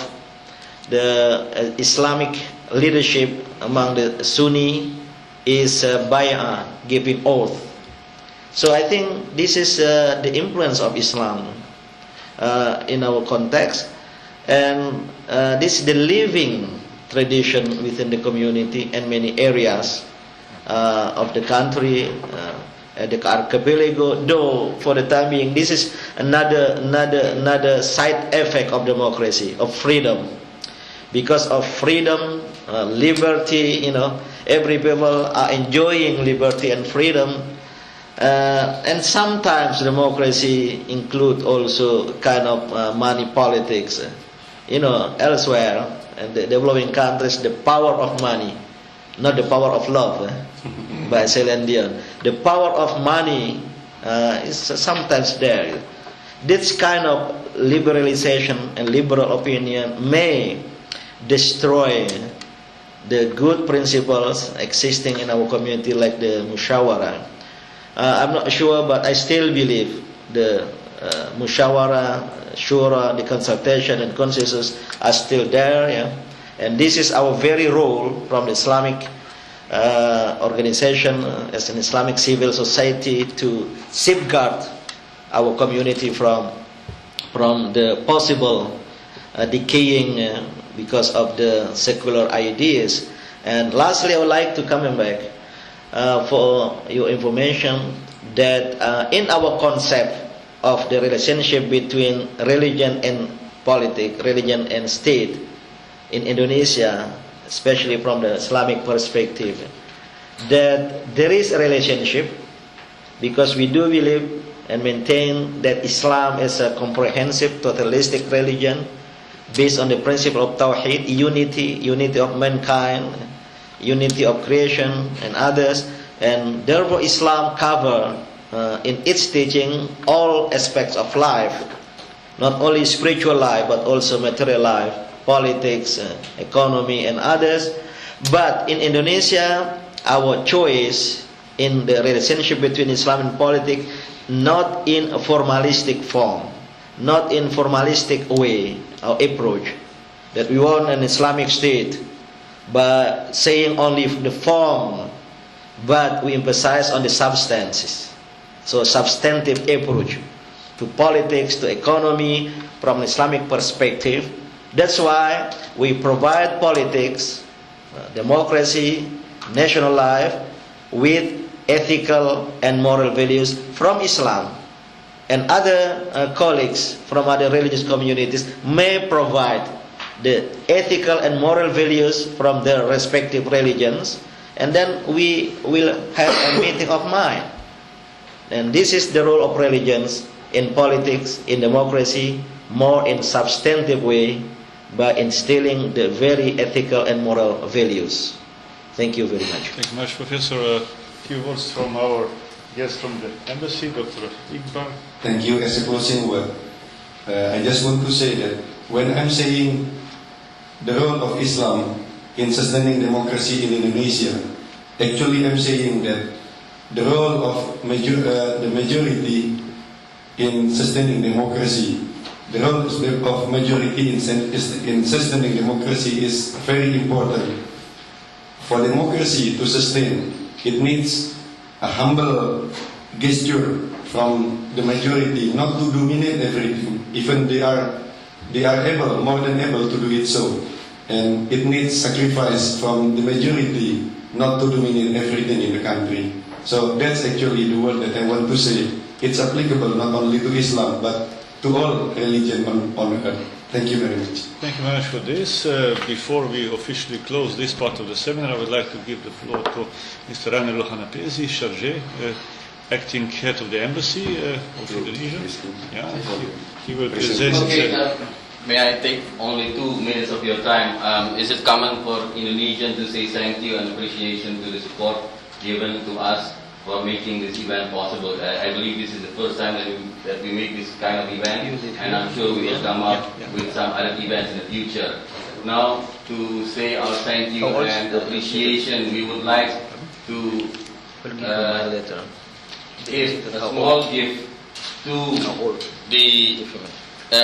the Islamic leadership among the Sunni is bay'ah, giving oath. So I think this is the influence of Islam in our context, and this is the living tradition within the community and many areas of the country, the archipelago. Though for the time being, this is another side effect of democracy, of freedom. Because of freedom, liberty, every people are enjoying liberty and freedom. And sometimes democracy include also kind of money politics. Elsewhere, in the developing countries, the power of money, not the power of love, by Celine Dion. The power of money is sometimes there. This kind of liberalization and liberal opinion may destroy the good principles existing in our community, like the Musyawara. I'm not sure, but I still believe the Musyawara, Shura, the consultation and consensus are still there. And this is our very role from the Islamic organization as an Islamic civil society to safeguard our community from the possible decaying because of the secular ideas. And lastly, I would like to come back for your information that in our concept of the relationship between religion and politics, religion and state in Indonesia, especially from the Islamic perspective, that there is a relationship, because we do believe and maintain that Islam is a comprehensive, totalistic religion based on the principle of Tawheed, unity of mankind, unity of creation and others. And therefore Islam covers in its teaching all aspects of life, not only spiritual life but also material life, politics, economy and others. But in Indonesia, our choice in the relationship between Islam and politics, not in a formalistic form, not in formalistic way or approach, that we want an Islamic state, but saying only the form, but we emphasize on the substances. So substantive approach to politics, to economy from an Islamic perspective. That's why we provide politics, democracy, national life with ethical and moral values from Islam. And other colleagues from other religious communities may provide the ethical and moral values from their respective religions, and then we will have a meeting of mind. And this is the role of religions in politics, in democracy, more in substantive way, by instilling the very ethical and moral values. Thank you very much. Thank you much, Professor. A few words from our guest from the embassy, Dr. Iqbal. Thank you. As a closing word, I just want to say that when I'm saying the role of Islam in sustaining democracy in Indonesia, actually I'm saying that the role of the majority in sustaining democracy, the role of majority in sustaining democracy is very important. For democracy to sustain, it needs a humble gesture from the majority, not to dominate everything. Even they are able, more than able to do it so. And it needs sacrifice from the majority not to dominate everything in the country. So that's actually the word that I want to say. It's applicable not only to Islam, but to all religion on earth. Thank you very much. Thank you very much for this. Before we officially close this part of the seminar, I would like to give the floor to Mr. Rainer Lohanapesi, Chargé, acting head of the embassy of Indonesia. Yeah, he will present. May I take only 2 minutes of your time? Is it common for Indonesians to say thank you and appreciation to the support given to us for making this event possible? I believe this is the first time that we make this kind of event, and I'm sure we will come up with some other events in the future. Now, to say our thank you and appreciation, we would like to give a small gift to the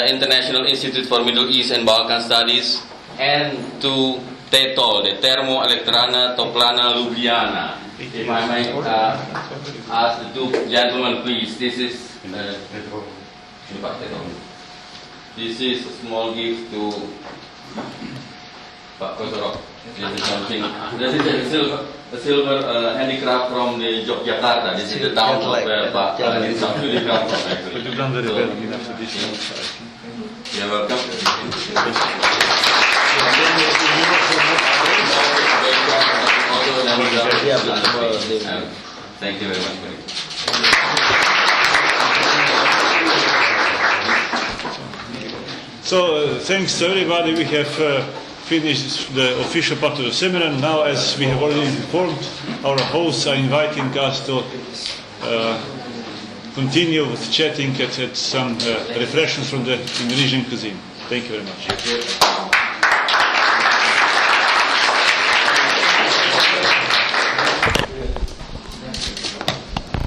International Institute for Middle East and Balkan Studies and to TETOL, the Termoelektrana Toplana Ljubljana. If I might ask the 2 gentlemen, please. This is a small gift to Pak Kosorok. This is something. This is a silver handicraft from the Yogyakarta. This is the town of where Pak Samsudi come from, actually. But you've done very well in this edition. You're welcome. Thank you very much. So, thanks to everybody. We have finished the official part of the seminar. Now, as we have already informed, our hosts are inviting us to continue with chatting at some refreshments from the Indonesian cuisine. Thank you very much.